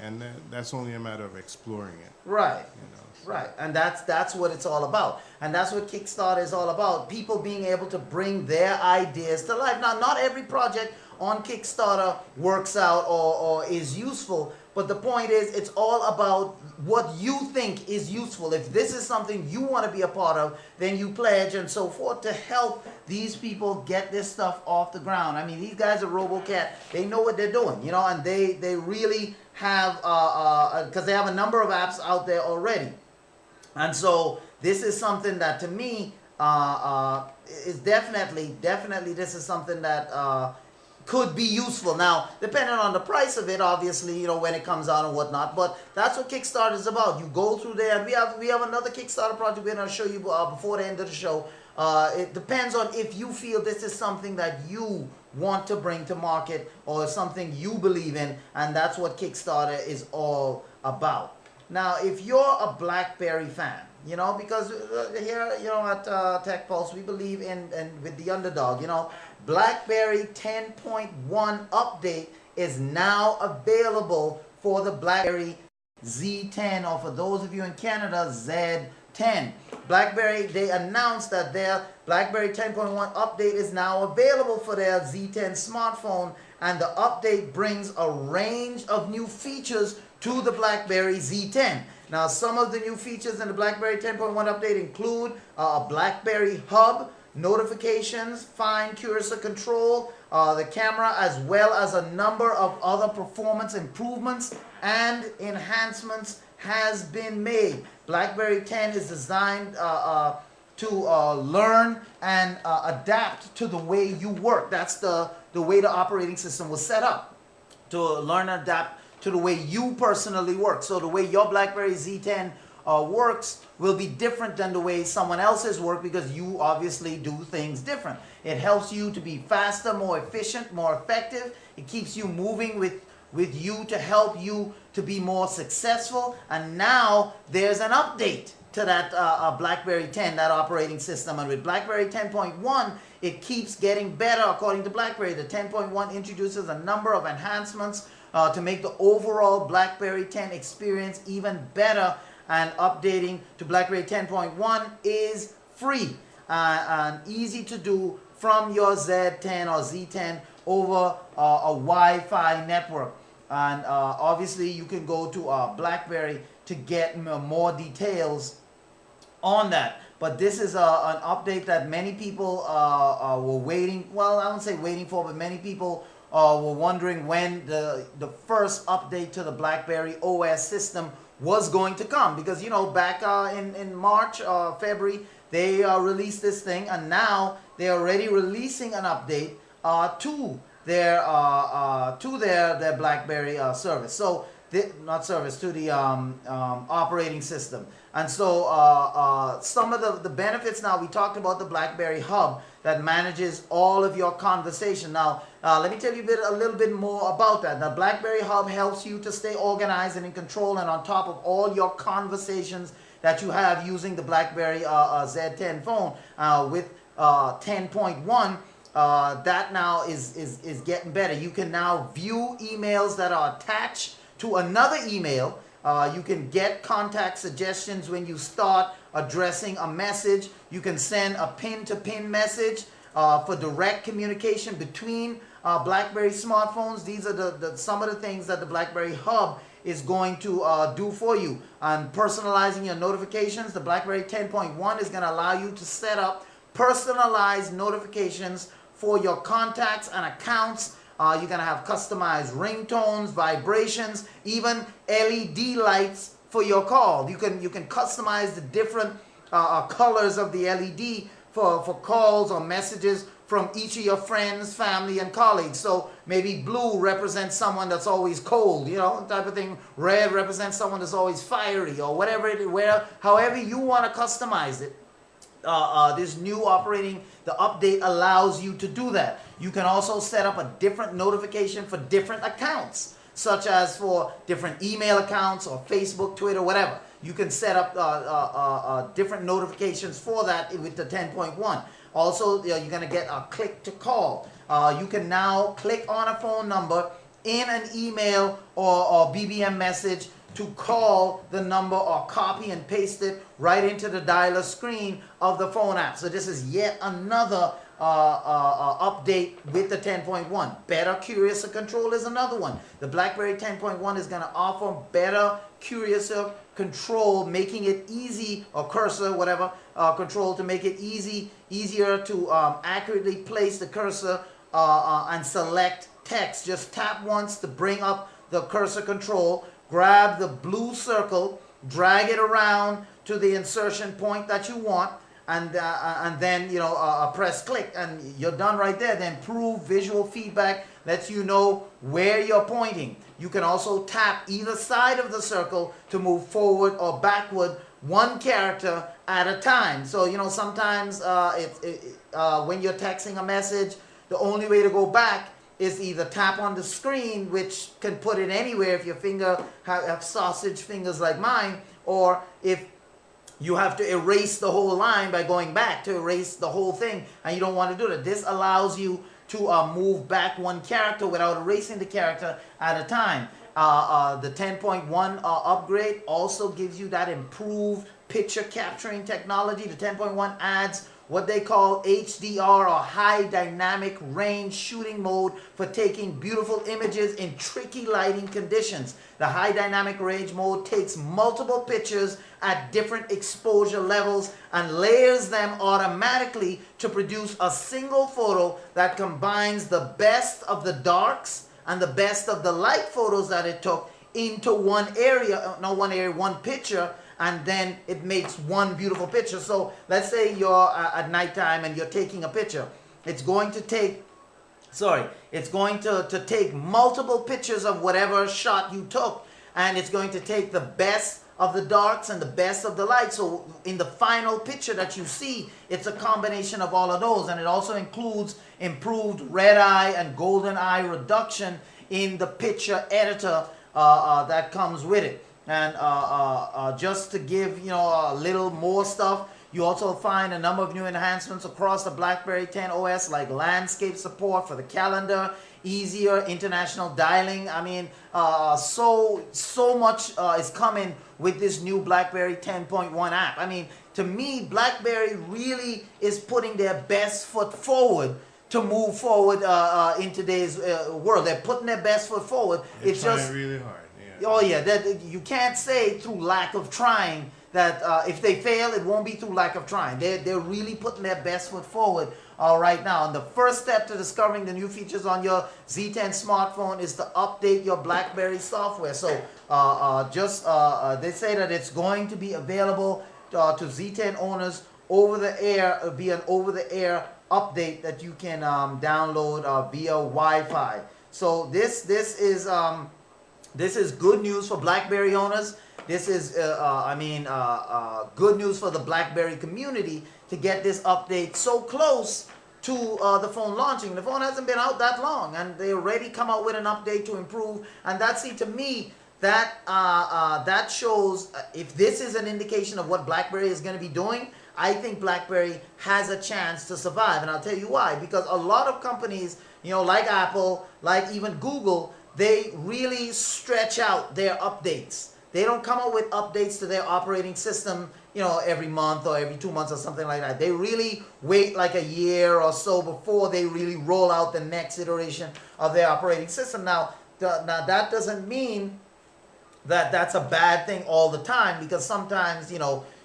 And that's only a matter of exploring it. Right. You know, so. Right. And that's what it's all about. And that's what Kickstarter is all about. People being able to bring their ideas to life. Now, not every project on Kickstarter works out or is useful, but the point is it's all about what you think is useful. If this is something you want to be a part of, then you pledge and so forth to help these people get this stuff off the ground. I mean, these guys at RoboCat, they know what they're doing, you know, and they really have, because they have a number of apps out there already. And so this is something that to me is definitely this is something that could be useful. Now, depending on the price of it, obviously, you know, when it comes out and whatnot, but that's what Kickstarter is about. You go through there, and we have another Kickstarter project we're going to show you before the end of the show. It depends on if you feel this is something that you want to bring to market or something you believe in, and that's what Kickstarter is all about. Now, if you're a BlackBerry fan, you know, because here, you know, at Tech Pulse, we believe in with the underdog, you know, BlackBerry 10.1 update is now available for the BlackBerry Z10, or for those of you in Canada, Z10. BlackBerry, they announced that their BlackBerry 10.1 update is now available for their Z10 smartphone, and the update brings a range of new features to the BlackBerry Z10. Now, some of the new features in the BlackBerry 10.1 update include a BlackBerry Hub, notifications, fine cursor control, the camera, as well as a number of other performance improvements and enhancements has been made. BlackBerry 10 is designed to learn and adapt to the way you work. That's the way the operating system was set up, to learn and adapt to the way you personally work. So the way your BlackBerry Z10 works will be different than the way someone else's work, because you obviously do things different. It helps you to be faster, more efficient, more effective. It keeps you moving with you to help you to be more successful. And now there's an update to that BlackBerry 10, that operating system. And with BlackBerry 10.1, it keeps getting better according to BlackBerry. The 10.1 introduces a number of enhancements to make the overall BlackBerry 10 experience even better, and updating to BlackBerry 10.1 is free and easy to do from your Z10 or Z10 over a Wi-Fi network. And obviously you can go to BlackBerry to get more details on that. but this is an update that many people were waiting, well, I won't say waiting for, but many people were wondering when the first update to the BlackBerry OS system was going to come. Because, you know, back in March, February, they released this thing, and now they're already releasing an update to their BlackBerry service. So, not service, to the operating system. And so some of the benefits now, we talked about the BlackBerry Hub that manages all of your conversation. Now, let me tell you a little bit more about that. The BlackBerry Hub helps you to stay organized and in control and on top of all your conversations that you have using the BlackBerry Z10 phone with 10.1. That now is getting better. You can now view emails that are attached to another email. You can get contact suggestions when you start addressing a message. You can send a pin-to-pin message for direct communication between BlackBerry smartphones. These are some of the things that the BlackBerry Hub is going to do for you. And personalizing your notifications, the BlackBerry 10.1 is going to allow you to set up personalized notifications for your contacts and accounts. You're going to have customized ringtones, vibrations, even LED lights for your call. You can customize the different colors of the LED for calls or messages from each of your friends, family, and colleagues. So maybe blue represents someone that's always cold, you know, type of thing. Red represents someone that's always fiery, or whatever it is, however you want to customize it. This new operating, the update allows you to do that. You can also set up a different notification for different accounts, such as for different email accounts or Facebook, Twitter, whatever. You can set up different notifications for that with the 10.1. Also, you're going to get a click to call. You can now click on a phone number in an email or BBM message to call the number or copy and paste it right into the dialer screen of the phone app. So this is yet another update with the 10.1. Better cursor control is another one. The BlackBerry 10.1 is going to offer better cursor control, making it easy, or cursor, whatever, control, to make it easier to accurately place the cursor and select text. Just tap once to bring up the cursor control. Grab the blue circle, drag it around to the insertion point that you want, and then, you know, press click, and you're done right there. The improved visual feedback lets you know where you're pointing. You can also tap either side of the circle to move forward or backward, one character at a time. So, you know, sometimes when you're texting a message, the only way to go back is either tap on the screen, which can put it anywhere if your finger have sausage fingers like mine, or if you have to erase the whole line by going back to erase the whole thing, and you don't want to do that. This allows you to move back one character without erasing the character at a time. The 10.1 upgrade also gives you that improved picture capturing technology. The 10.1 adds what they call HDR, or high dynamic range shooting mode, for taking beautiful images in tricky lighting conditions. The high dynamic range mode takes multiple pictures at different exposure levels and layers them automatically to produce a single photo that combines the best of the darks and the best of the light photos that it took into one picture, and then it makes one beautiful picture. So let's say you're at nighttime and you're taking a picture. It's going to take, take multiple pictures of whatever shot you took, and it's going to take the best of the darks and the best of the light. So in the final picture that you see, it's a combination of all of those, and it also includes improved red eye and golden eye reduction in the picture editor that comes with it. And just to give, you know, a little more stuff, you also find a number of new enhancements across the BlackBerry 10 OS, like landscape support for the calendar, easier international dialing. I mean, so much is coming with this new BlackBerry 10.1 app. I mean, to me, BlackBerry really is putting their best foot forward to move forward in today's world. They're putting their best foot forward. It's just really hard. Oh yeah, that you can't say through lack of trying that if they fail, it won't be through lack of trying. They're really putting their best foot forward right now. And the first step to discovering the new features on your Z10 smartphone is to update your BlackBerry software. So they say that it's going to be available to Z10 owners over the air, be an over-the-air update that you can download via Wi-Fi. So this is good news for BlackBerry owners. This is, good news for the BlackBerry community to get this update so close to the phone launching. The phone hasn't been out that long, and they already come out with an update to improve. And to me, that shows if this is an indication of what BlackBerry is going to be doing. I think BlackBerry has a chance to survive, and I'll tell you why. Because a lot of companies, like Apple, like even Google, they really stretch out their updates. They don't come up with updates to their operating system, every month or every 2 months or something like that. They really wait like a year or so before they really roll out the next iteration of their operating system. Now that doesn't mean that that's a bad thing all the time, because sometimes,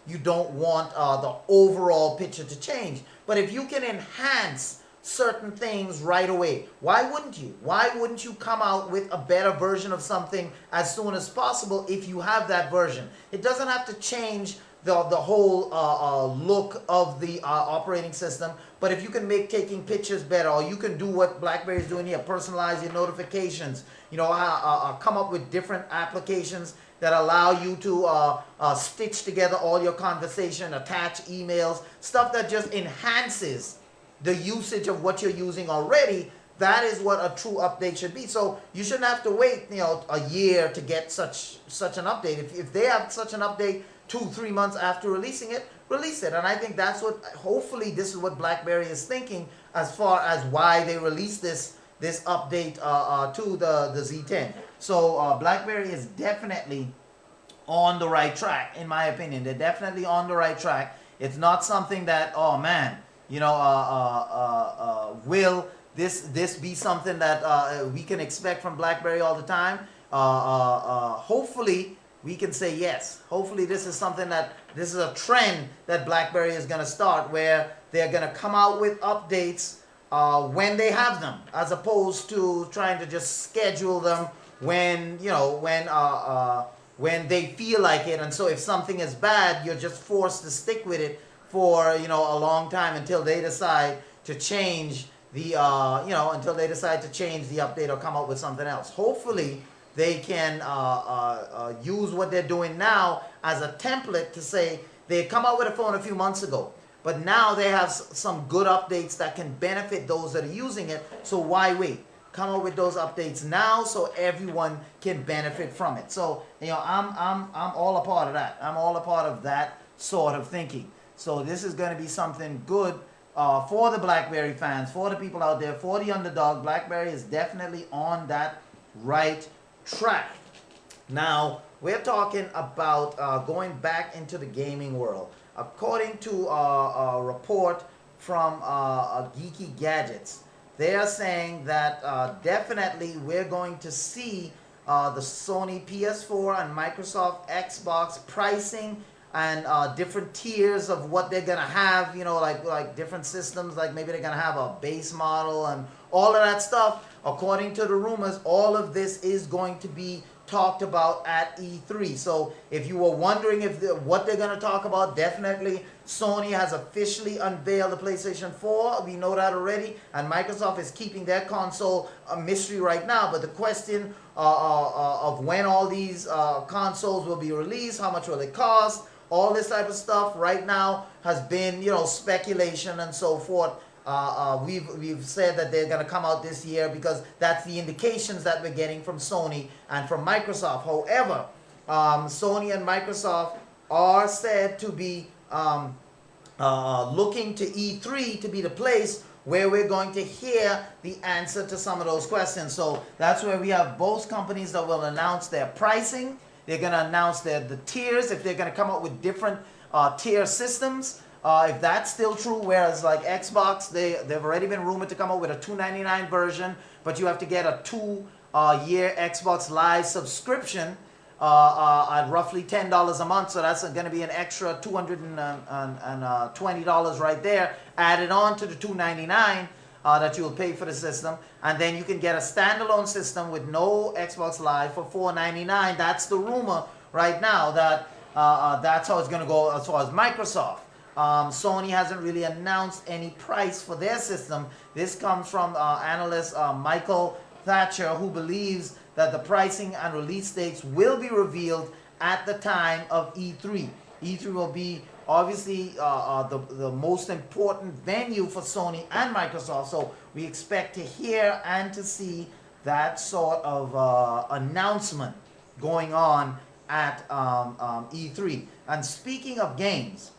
you don't want the overall picture to change. But if you can enhance certain things right away, why wouldn't you? Why wouldn't you come out with a better version of something as soon as possible if you have that version? It doesn't have to change the whole look of the operating system, but if you can make taking pictures better, or you can do what BlackBerry is doing here, personalize your notifications, come up with different applications that allow you to stitch together all your conversation, attach emails, stuff that just enhances the usage of what you're using already. That is what a true update should be. So you shouldn't have to wait, a year to get such an update. If they have such an update 2-3 months after releasing it, release it. And I think that's what, hopefully this is what BlackBerry is thinking as far as why they released this update to the Z10. So BlackBerry is definitely on the right track, in my opinion. They're definitely on the right track. It's not something that, oh man, will this be something that we can expect from BlackBerry all the time? Hopefully we can say yes. Hopefully this is a trend that BlackBerry is going to start, where they're going to come out with updates when they have them, as opposed to trying to just schedule them when they feel like it. And so if something is bad, you're just forced to stick with it for a long time until they decide to change the update or come up with something else. Hopefully they can use what they're doing now as a template to say they come out with a phone a few months ago, but now they have some good updates that can benefit those that are using it. So why wait? Come up with those updates now so everyone can benefit from it. So I'm all a part of that. I'm all a part of that sort of thinking. So this is going to be something good for the BlackBerry fans, for the people out there, for the underdog. BlackBerry is definitely on that right track. Now we're talking about going back into the gaming world. According to a report from Geeky Gadgets, they are saying that definitely we're going to see the Sony PS4 and Microsoft Xbox pricing and different tiers of what they're gonna have, like different systems, like maybe they're gonna have a base model and all of that stuff. According to the rumors, all of this is going to be talked about at E3. So if you were wondering what they're gonna talk about, definitely Sony has officially unveiled the PlayStation 4. We know that already, and Microsoft is keeping their console a mystery right now. But the question of when all these consoles will be released, how much will it cost, all this type of stuff right now has been, speculation and so forth. We've said that they're going to come out this year because that's the indications that we're getting from Sony and from Microsoft. However, Sony and Microsoft are said to be looking to E3 to be the place where we're going to hear the answer to some of those questions. So that's where we have both companies that will announce their pricing. They're going to announce the tiers, if they're going to come up with different tier systems. If that's still true, whereas like Xbox, they've already been rumored to come up with a $299 version, but you have to get a 2-year Xbox Live subscription at roughly $10 a month, so that's going to be an extra $220 right there, added on to the $299 that you'll pay for the system. And then you can get a standalone system with no Xbox Live for $499. That's the rumor right now, that that's how it's going to go as far as Microsoft. Sony hasn't really announced any price for their system. This comes from analyst Michael Thatcher, who believes that the pricing and release dates will be revealed at the time of E3. E3 will be obviously the most important venue for Sony and Microsoft, so we expect to hear and to see that sort of announcement going on at E3. And speaking of games,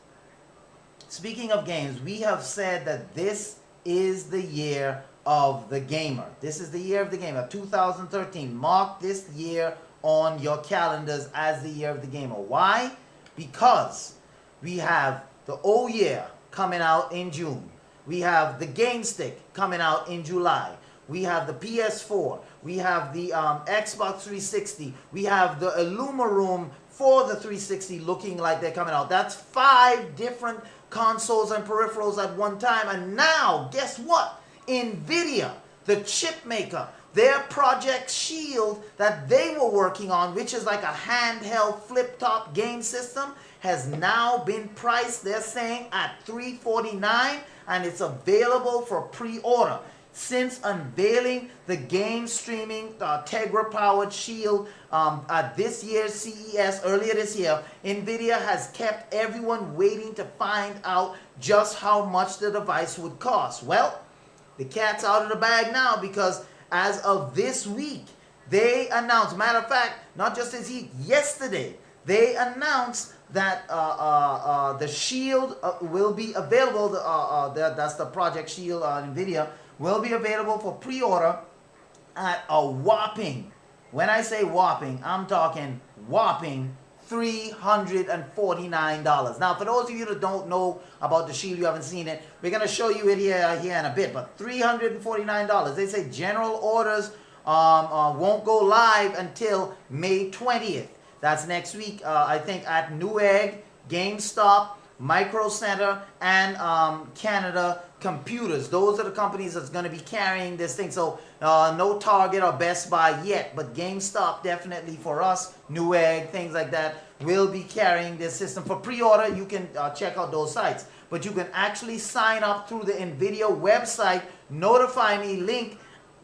we have said that this is the year of the gamer. This is the year of the gamer. 2013. Mark this year on your calendars as the year of the gamer. Why? Because we have the Oh Yeah coming out in June. We have the Game Stick coming out in July. We have the PS4. We have the Xbox 360. We have the IllumiRoom for the 360 looking like they're coming out. That's 5 different consoles and peripherals at one time. And now, guess what? NVIDIA, the chip maker, their Project Shield that they were working on, which is like a handheld flip-top game system, has now been priced, they're saying, at $349, and it's available for pre-order. Since unveiling the game streaming Tegra-powered Shield at this year's CES earlier this year, NVIDIA has kept everyone waiting to find out just how much the device would cost. Well, the cat's out of the bag now, because as of this week, they announced, matter of fact, not just this week, yesterday, they announced that the Shield will be available, that's the Project Shield NVIDIA, will be available for pre-order at a whopping, when I say whopping, I'm talking whopping $349. Now, for those of you that don't know about the Shield, you haven't seen it, we're going to show you it here in a bit, but $349. They say general orders won't go live until May 20th. That's next week, I think, at Newegg, GameStop, Micro Center, and Canada Computers. Those are the companies that's going to be carrying this thing. So no Target or Best Buy yet, but GameStop definitely for us, Newegg, things like that, will be carrying this system. For pre-order, you can check out those sites. But you can actually sign up through the NVIDIA website, Notify Me link,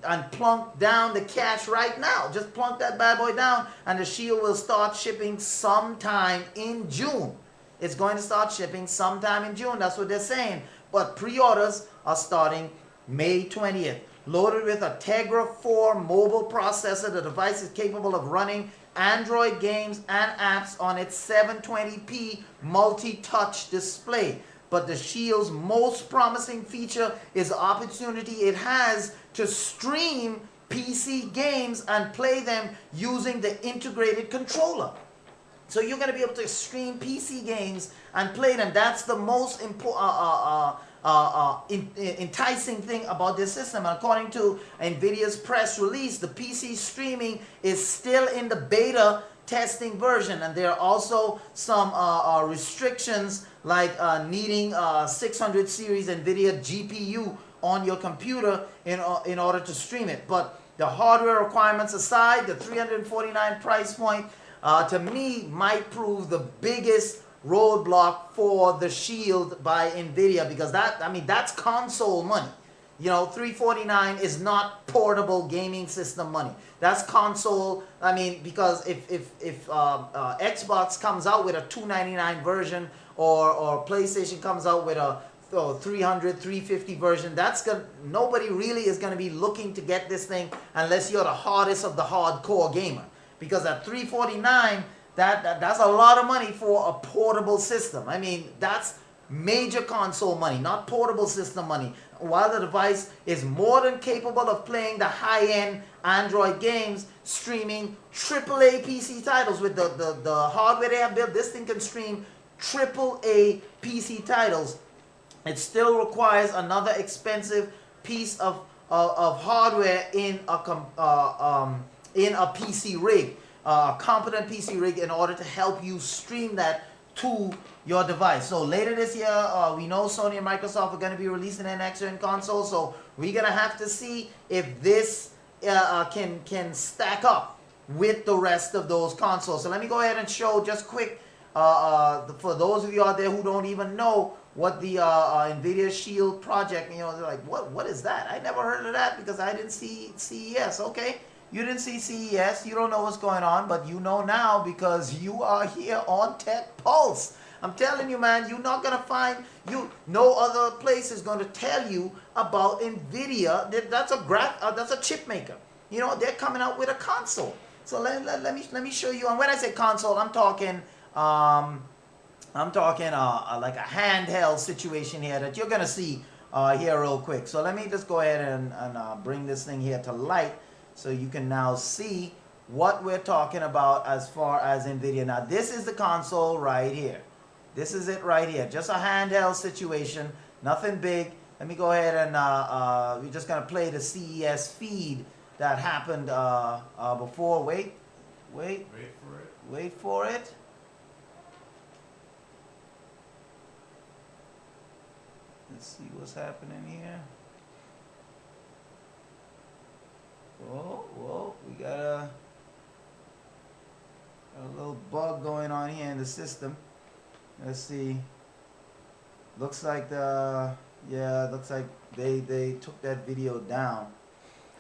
and plunk down the cash right now. Just plunk that bad boy down, and the Shield will start shipping sometime in June. It's going to start shipping sometime in June. That's what they're saying. But pre-orders are starting May 20th. Loaded with a Tegra 4 mobile processor, the device is capable of running Android games and apps on its 720p multi-touch display. But the Shield's most promising feature is the opportunity it has to stream PC games and play them using the integrated controller. So you're going to be able to stream PC games and play them. That's the most enticing thing about this system. According to NVIDIA's press release, the PC streaming is still in the beta testing version, and there are also some restrictions like needing 600 series NVIDIA GPU on your computer in order to stream it. But the hardware requirements aside, the $349 price point to me might prove the biggest roadblock for the Shield by NVIDIA, because that's console money. You know, $349 is not portable gaming system money. That's console. I mean, because if Xbox comes out with a $299 version, or PlayStation comes out with a $300, $350 version, nobody really is going to be looking to get this thing unless you're the hardest of the hardcore gamer. Because at $349, that's a lot of money for a portable system. I mean, that's major console money, not portable system money. While the device is more than capable of playing the high-end Android games, streaming AAA PC titles with the hardware they have built, this thing can stream AAA PC titles. It still requires another expensive piece of hardware in a PC rig. a competent PC rig in order to help you stream that to your device. So later this year, we know Sony and Microsoft are going to be releasing an next-gen console, so we're going to have to see if this can stack up with the rest of those consoles. So let me go ahead and show just quick, for those of you out there who don't even know what the NVIDIA Shield project, you know, they're like, what is that? I never heard of that because I didn't see CES. Okay, you didn't see CES, you don't know what's going on, but you know now because you are here on Tech Pulse. I'm telling you, man, you're not going to find, no other place is going to tell you about NVIDIA. That's a chip maker. You know, they're coming out with a console. So let me show you. And when I say console, I'm talking like a handheld situation here that you're going to see here real quick. So let me just go ahead and bring this thing here to light so you can now see what we're talking about as far as NVIDIA. Now, this is the console right here. This is it right here. Just a handheld situation. Nothing big. Let me go ahead and we're just going to play the CES feed that happened before. Wait for it. Let's see what's happening here. Whoa, we got a little bug going on here in the system. Let's see. Looks like looks like they took that video down.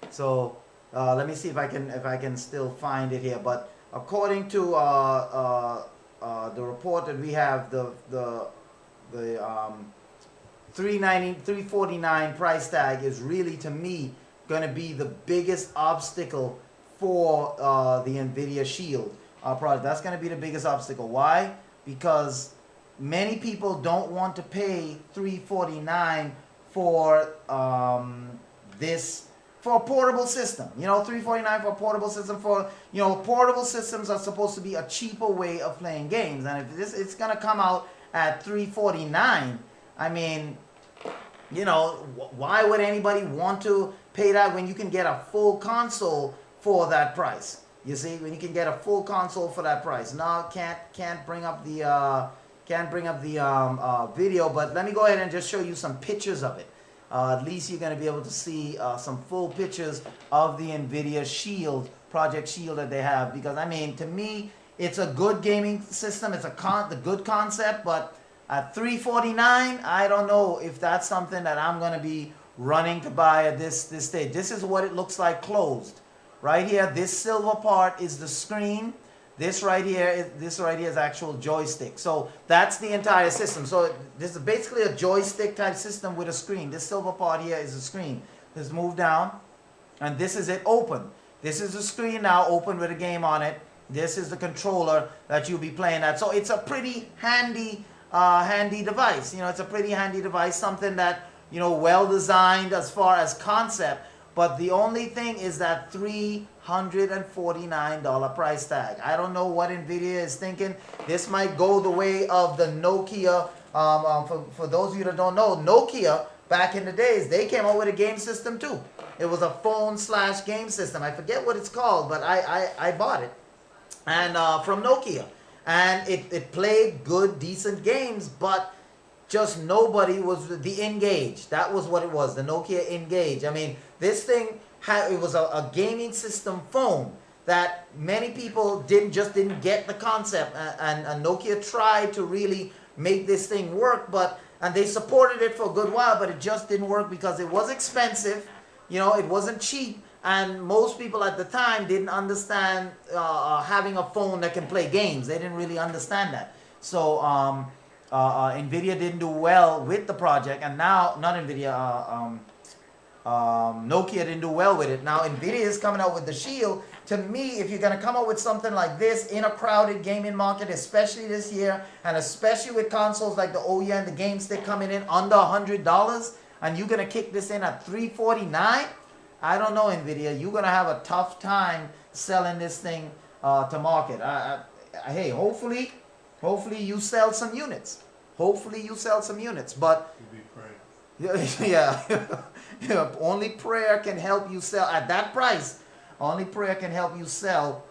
So let me see if I can still find it here. But according to the report that we have, the $349 price tag is really, to me, going to be the biggest obstacle for the NVIDIA Shield product. That's going to be the biggest obstacle. Why? Because many people don't want to pay $349 for for a portable system. You know, $349 for a portable system. Portable systems are supposed to be a cheaper way of playing games, and if it's going to come out at $349, I mean, you know, why would anybody want to pay that when you can get a full console for that price? You see, when you can get a full console for that price. Now, can't bring up the video, but let me go ahead and just show you some pictures of it. At least you're going to be able to see some full pictures of the NVIDIA Shield, Project Shield that they have. Because, I mean, to me, it's a good gaming system. It's the good concept, but at $349, I don't know if that's something that I'm going to be running to buy at this stage. This is what it looks like closed. Right here, this silver part is the screen. This right here is actual joystick. So that's the entire system. So this is basically a joystick type system with a screen. This silver part here is the screen. Just move down, and this is it open. This is the screen now open with a game on it. This is the controller that you'll be playing at. So it's a pretty handy device. You know, it's a pretty handy device, something that, you know, well designed as far as concept. But the only thing is that $349 price tag. I don't know what NVIDIA is thinking. This might go the way of the Nokia. For those of you that don't know, Nokia, back in the days, they came out with a game system too. It was a phone/game system. I forget what it's called, but I bought it. And from Nokia. And it played good, decent games, but just nobody was the N-Gage. That was what it was, the Nokia N-Gage. I mean, this thing it was a gaming system phone that many people didn't get the concept, and Nokia tried to really make this thing work, and they supported it for a good while, but it just didn't work because it was expensive. You know, it wasn't cheap, and most people at the time didn't understand having a phone that can play games. They didn't really understand that. So NVIDIA didn't do well with the project, and now, not NVIDIA, Nokia didn't do well with it. Now NVIDIA is coming out with the Shield. To me, if you're going to come out with something like this in a crowded gaming market, especially this year, and especially with consoles like the Ouya and the Game Stick coming in under $100, and you're going to kick this in at $349, I don't know, NVIDIA. You're going to have a tough time selling this thing to market. Hey, hopefully you sell some units. Hopefully you sell some units, but yeah, only prayer can help you sell at that price. Only prayer can help you sell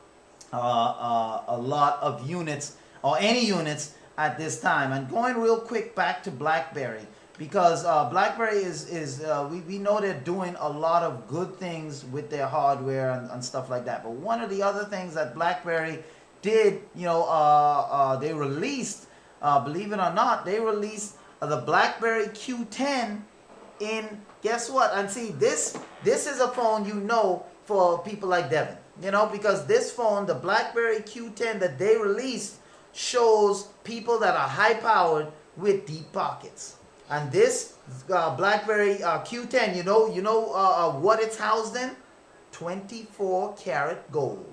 a lot of units or any units at this time. And going real quick back to BlackBerry, because BlackBerry we know they're doing a lot of good things with their hardware and stuff like that. But one of the other things that BlackBerry did, they released, believe it or not, they released the BlackBerry Q10 in, guess what? And see, this is a phone, for people like Devin, because this phone, the BlackBerry Q10 that they released, shows people that are high powered with deep pockets. And this BlackBerry Q10, what it's housed in? 24 karat gold.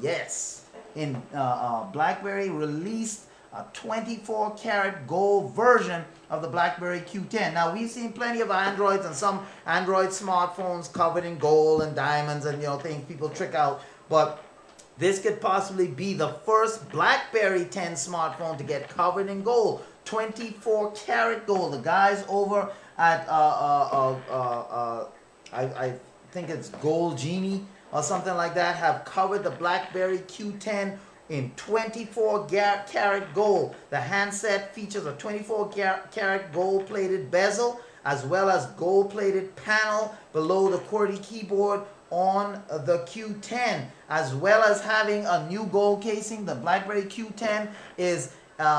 Yes. In BlackBerry released a 24 karat gold version of the BlackBerry Q10. Now, we've seen plenty of Androids and some Android smartphones covered in gold and diamonds and things people trick out, but this could possibly be the first BlackBerry 10 smartphone to get covered in gold. 24 karat gold. The guys over at I think it's Gold Genie or something like that have covered the BlackBerry Q10 in 24 karat gold. The handset features a 24 karat gold plated bezel as well as gold plated panel below the QWERTY keyboard on the Q10, as well as having a new gold casing. The BlackBerry Q10 is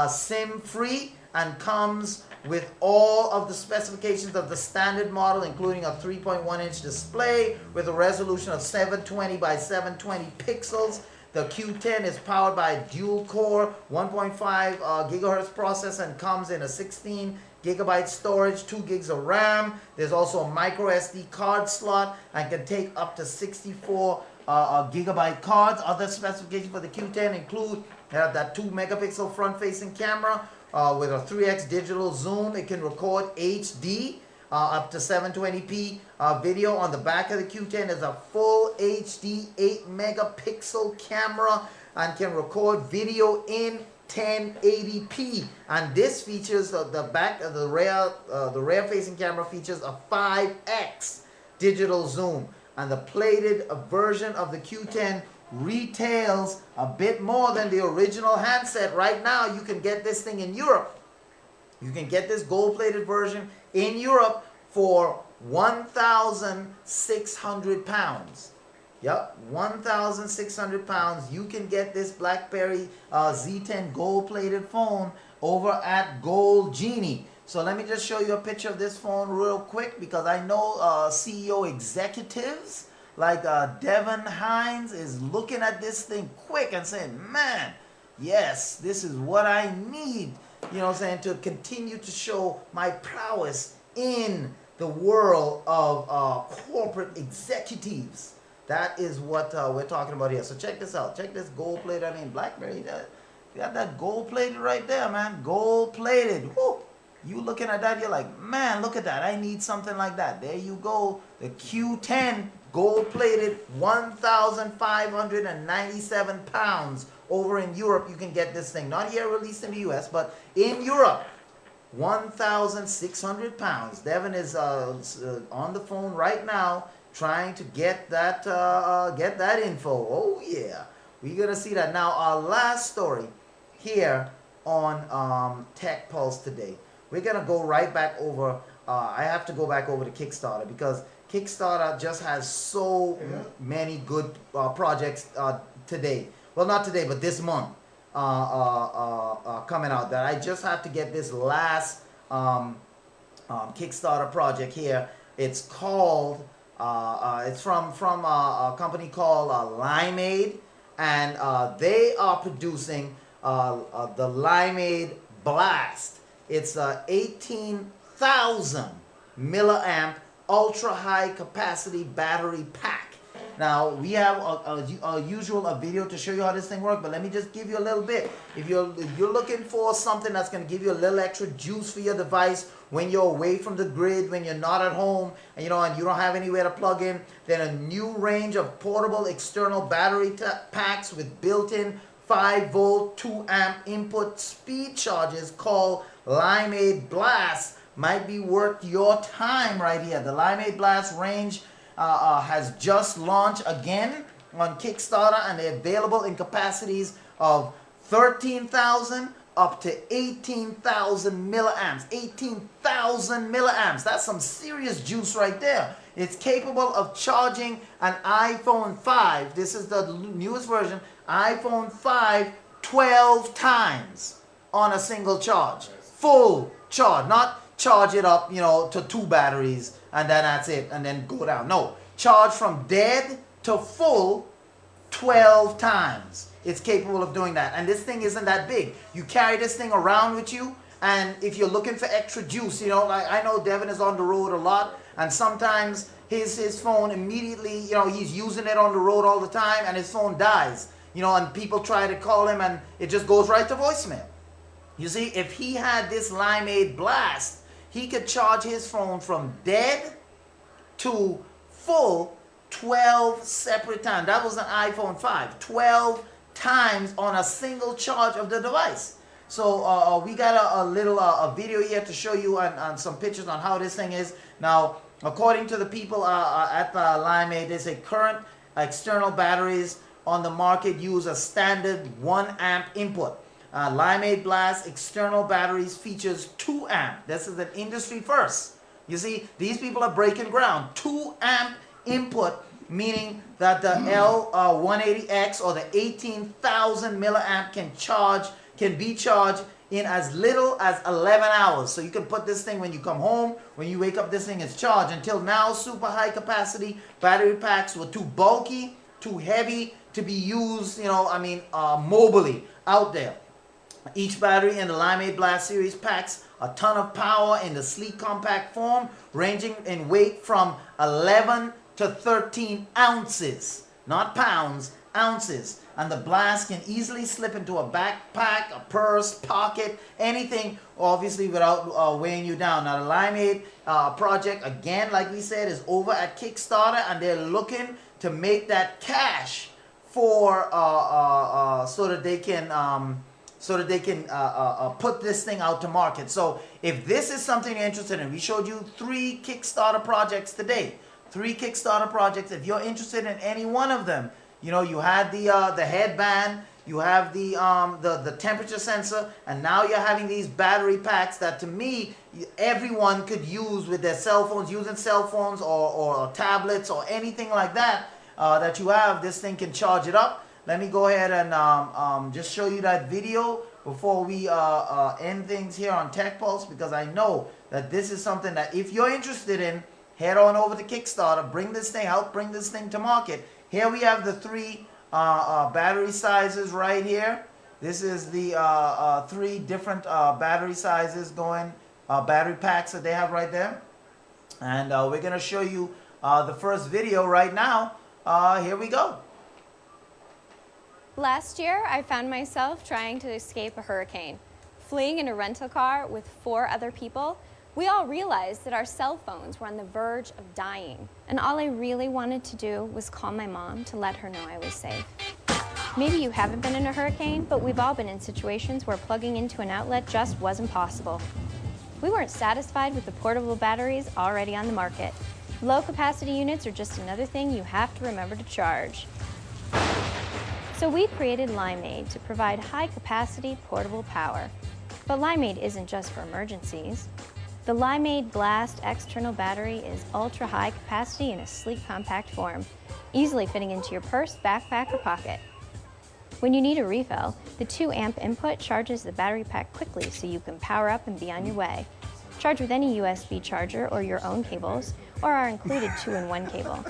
SIM free and comes with all of the specifications of the standard model, including a 3.1-inch display with a resolution of 720 by 720 pixels. The Q10 is powered by a dual-core 1.5 gigahertz processor and comes in a 16 gigabyte storage, 2 gigs of RAM. There's also a micro SD card slot and can take up to 64 gigabyte cards. Other specifications for the Q10 include that 2 megapixel front-facing camera with a 3x digital zoom. It can record HD up to 720p video. On the back of the Q10 is a full HD 8 megapixel camera and can record video in 1080p. And this features the back of the rear facing camera features a 5x digital zoom. And the plated version of the Q10 retails a bit more than the original handset. Right now, you can get this thing in Europe. You can get this gold-plated version in Europe for 1,600 pounds. Yep, 1,600 pounds. You can get this BlackBerry Z10 gold-plated phone over at Gold Genie. So let me just show you a picture of this phone real quick, because I know CEO executives like Devin Hines is looking at this thing quick and saying, man, yes, this is what I need, to continue to show my prowess in the world of corporate executives. That is what we're talking about here. So check this out. Check this gold-plated, BlackBerry. You got that gold-plated right there, man. Gold-plated. Woo! You looking at that, you're like, man, look at that. I need something like that. There you go. The Q10 gold-plated, 1,597 pounds. Over in Europe, you can get this thing. Not yet released in the U.S., but in Europe, 1,600 pounds. Devin is on the phone right now trying to get that info. Oh, yeah. We're going to see that. Now, our last story here on Tech Pulse today. We're going to go right back over. I have to go back over to Kickstarter, because Kickstarter just has so many good projects today. Well, not today, but this month coming out, that I just have to get this last Kickstarter project here. It's called, it's from a company called Limeade, and they are producing the Limeade Blast. It's a 18,000 milliamp ultra high capacity battery pack. Now, we have a usual video to show you how this thing works, but let me just give you a little bit. If you're looking for something that's going to give you a little extra juice for your device when you're away from the grid, when you're not at home, and you don't have anywhere to plug in, then a new range of portable external battery packs with built-in 5-volt, 2-amp input speed charges called Limeade Blast might be worth your time right here. The Limeade Blast range has just launched again, on Kickstarter, and they're available in capacities of 13,000 up to 18,000 milliamps. 18,000 milliamps. That's some serious juice right there. It's capable of charging an iPhone 5. This is the newest version. iPhone 5 12 times on a single charge. Full charge. Not charge it up, you know, to 2 batteries and then that's it and then go down. No. Charge from dead to full 12 times. It's capable of doing that. And this thing isn't that big. You carry this thing around with you, and if you're looking for extra juice, you know, like I know Devin is on the road a lot, and sometimes his phone immediately, you know, he's using it on the road all the time, and his phone dies. You know, and people try to call him, and it just goes right to voicemail. You see, if he had this Limeade Blast, he could charge his phone from dead to full 12 separate times. That was an iPhone 5. 12 times on a single charge of the device. So we got a little video here to show you and some pictures on how this thing is. Now, according to the people at the Limeade, they say current external batteries on the market use a standard 1 amp input. Limeade Blast external batteries features 2 amp. This is an industry first. You see, these people are breaking ground. 2 amp input, meaning that the L180X or the 18,000 milliamp can be charged in as little as 11 hours. So you can put this thing when you come home, when you wake up, this thing is charged. Until now, super high capacity battery packs were too bulky, too heavy to be used, you know, I mean, mobily out there. Each battery in the Limeade Blast series packs a ton of power in the sleek compact form, ranging in weight from 11 to 13 ounces, not pounds, ounces. And the Blast can easily slip into a backpack, a purse, pocket, anything, obviously without weighing you down. Now the Limeade project, again, like we said, is over at Kickstarter, and they're looking to make that cash for so that they can put this thing out to market. So if this is something you're interested in, we showed you 3 Kickstarter projects today. 3 Kickstarter projects. If you're interested in any one of them, you know, you had the headband, you have the temperature sensor, and now you're having these battery packs that, to me, everyone could use with their cell phones, using cell phones or tablets or anything like that that you have. This thing can charge it up. Let me go ahead and just show you that video before we end things here on Tech Pulse, because I know that this is something that if you're interested in, head on over to Kickstarter, bring this thing out, bring this thing to market. Here we have the 3 battery sizes right here. This is the 3 different battery sizes going, battery packs that they have right there. And we're going to show you the first video right now. Here we go. Last year, I found myself trying to escape a hurricane. Fleeing in a rental car with 4 other people, we all realized that our cell phones were on the verge of dying. And all I really wanted to do was call my mom to let her know I was safe. Maybe you haven't been in a hurricane, but we've all been in situations where plugging into an outlet just wasn't possible. We weren't satisfied with the portable batteries already on the market. Low capacity units are just another thing you have to remember to charge. So we created Limeade to provide high-capacity portable power. But Limeade isn't just for emergencies. The Limeade Blast external battery is ultra-high capacity in a sleek, compact form, easily fitting into your purse, backpack, or pocket. When you need a refill, the 2 amp input charges the battery pack quickly so you can power up and be on your way. Charge with any USB charger or your own cables, or our included 2-in-1 cable.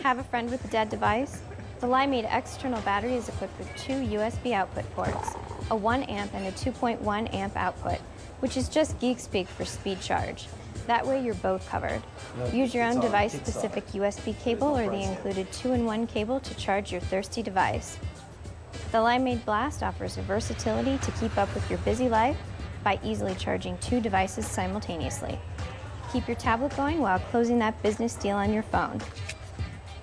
Have a friend with a dead device? The Limeade external battery is equipped with 2 USB output ports, a 1 amp and a 2.1 amp output, which is just geek speak for speed charge. That way you're both covered. Use your own device-specific USB cable or the included 2-in-1 cable to charge your thirsty device. The Limeade Blast offers a versatility to keep up with your busy life by easily charging 2 devices simultaneously. Keep your tablet going while closing that business deal on your phone.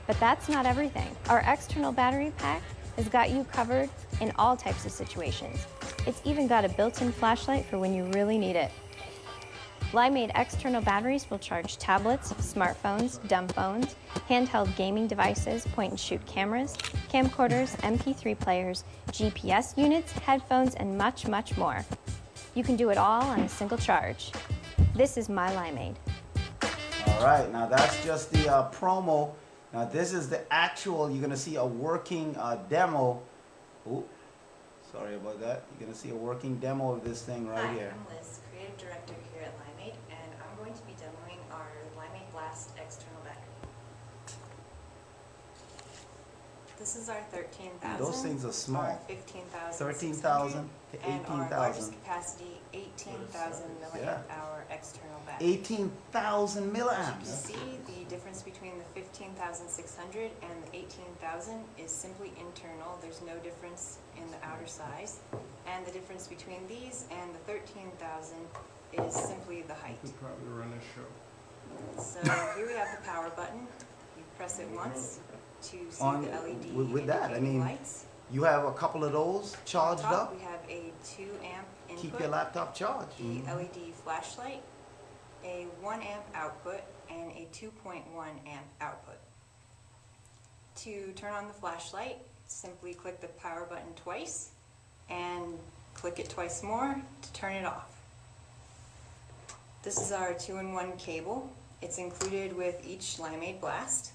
But that's not everything. Our external battery pack has got you covered in all types of situations. It's even got a built-in flashlight for when you really need it. Limeade external batteries will charge tablets, smartphones, dumb phones, handheld gaming devices, point-and-shoot cameras, camcorders, MP3 players, GPS units, headphones, and much, much more. You can do it all on a single charge. This is my Limeade. All right, now that's just the promo. Now this is the actual, you're gonna see a working demo. Ooh, sorry about that. You're gonna see a working demo of this thing right here. I'm Liz, Creative Director here at Limeade, and I'm going to be demoing our Limeade Blast external battery. This is our 13,000. Those things are small. Our 15,000. 13,000 to 18,000. And our largest capacity, 18,000 milliamp hour external battery. 18,000 milliamps. As you can see, the difference between the 15,600 and the 18,000 is simply internal. There's no difference in the outer size. And the difference between these and the 13,000 is simply the height. You could probably run a show. So here we have the power button. You press it once to see On the LED with that, I indicating mean, lights. you have a couple of those charged On top, up. we have a 2 amp input. Keep your laptop charged. The LED flashlight, a 1 amp output, and a 2.1 amp output. To turn on the flashlight, simply click the power button twice and click it twice more to turn it off. This is our 2-in-1 cable. It's included with each Limeade Blast.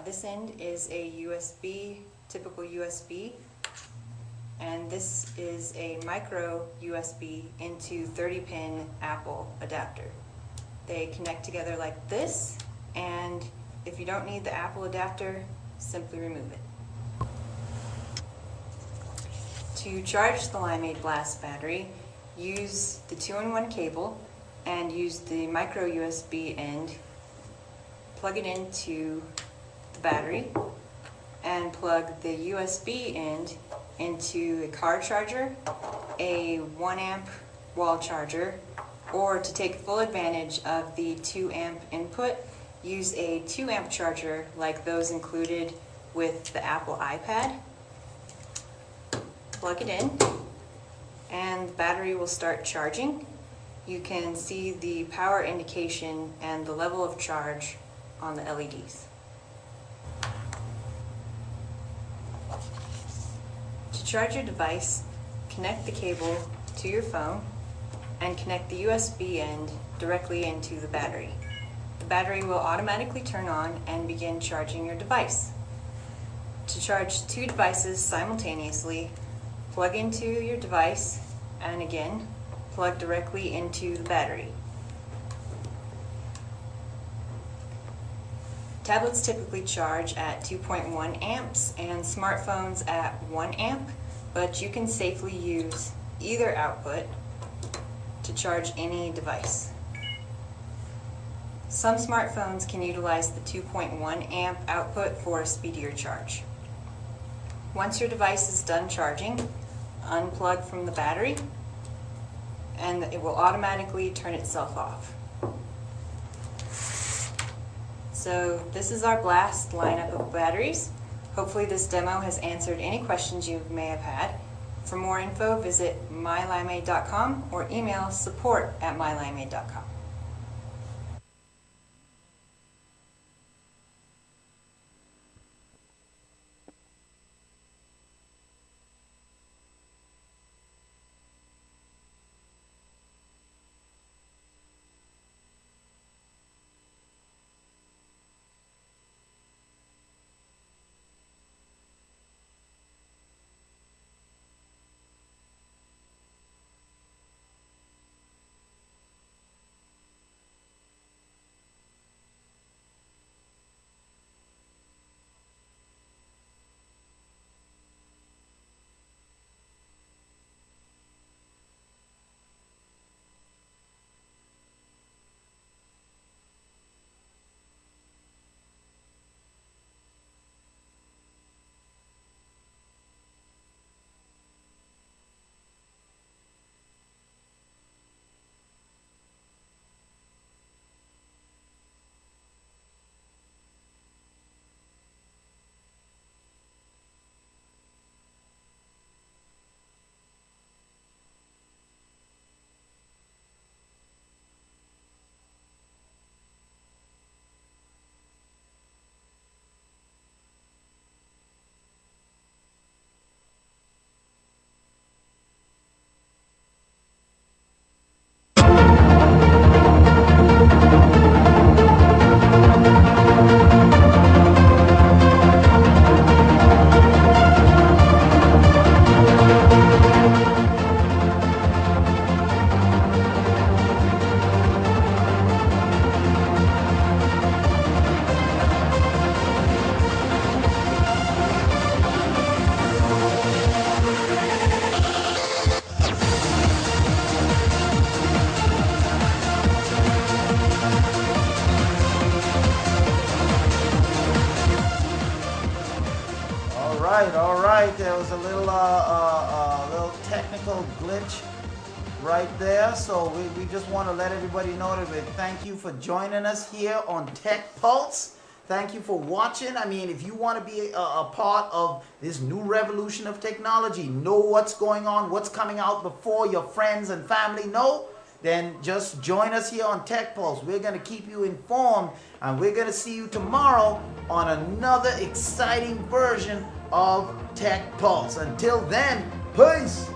This end is a USB, typical USB, and this is a micro USB into 30-pin Apple adapter. They connect together like this, and if you don't need the Apple adapter, simply remove it. To charge the Limeade Blast battery, use the 2-in-1 cable and use the micro USB end, plug it into the battery, and plug the USB end into a car charger, a 1 amp wall charger, or to take full advantage of the 2 amp input, use a 2 amp charger like those included with the Apple iPad. Plug it in, and the battery will start charging. You can see the power indication and the level of charge on the LEDs. To charge your device, connect the cable to your phone and connect the USB end directly into the battery. The battery will automatically turn on and begin charging your device. To charge 2 devices simultaneously, plug into your device and again, plug directly into the battery. Tablets typically charge at 2.1 amps and smartphones at 1 amp, but you can safely use either output to charge any device. Some smartphones can utilize the 2.1 amp output for a speedier charge. Once your device is done charging, unplug from the battery and it will automatically turn itself off. So this is our Blast lineup of batteries. Hopefully this demo has answered any questions you may have had. For more info, visit mylimeade.com or email support@mylimeade.com. right. There was a little technical glitch right there. So we just want to let everybody know that we thank you for joining us here on Tech Pulse. Thank you for watching. I mean, if you want to be a part of this new revolution of technology, know what's going on, what's coming out before your friends and family know, then just join us here on Tech Pulse. We're going to keep you informed, and we're going to see you tomorrow on another exciting version of Tech Pulse. Until then, peace!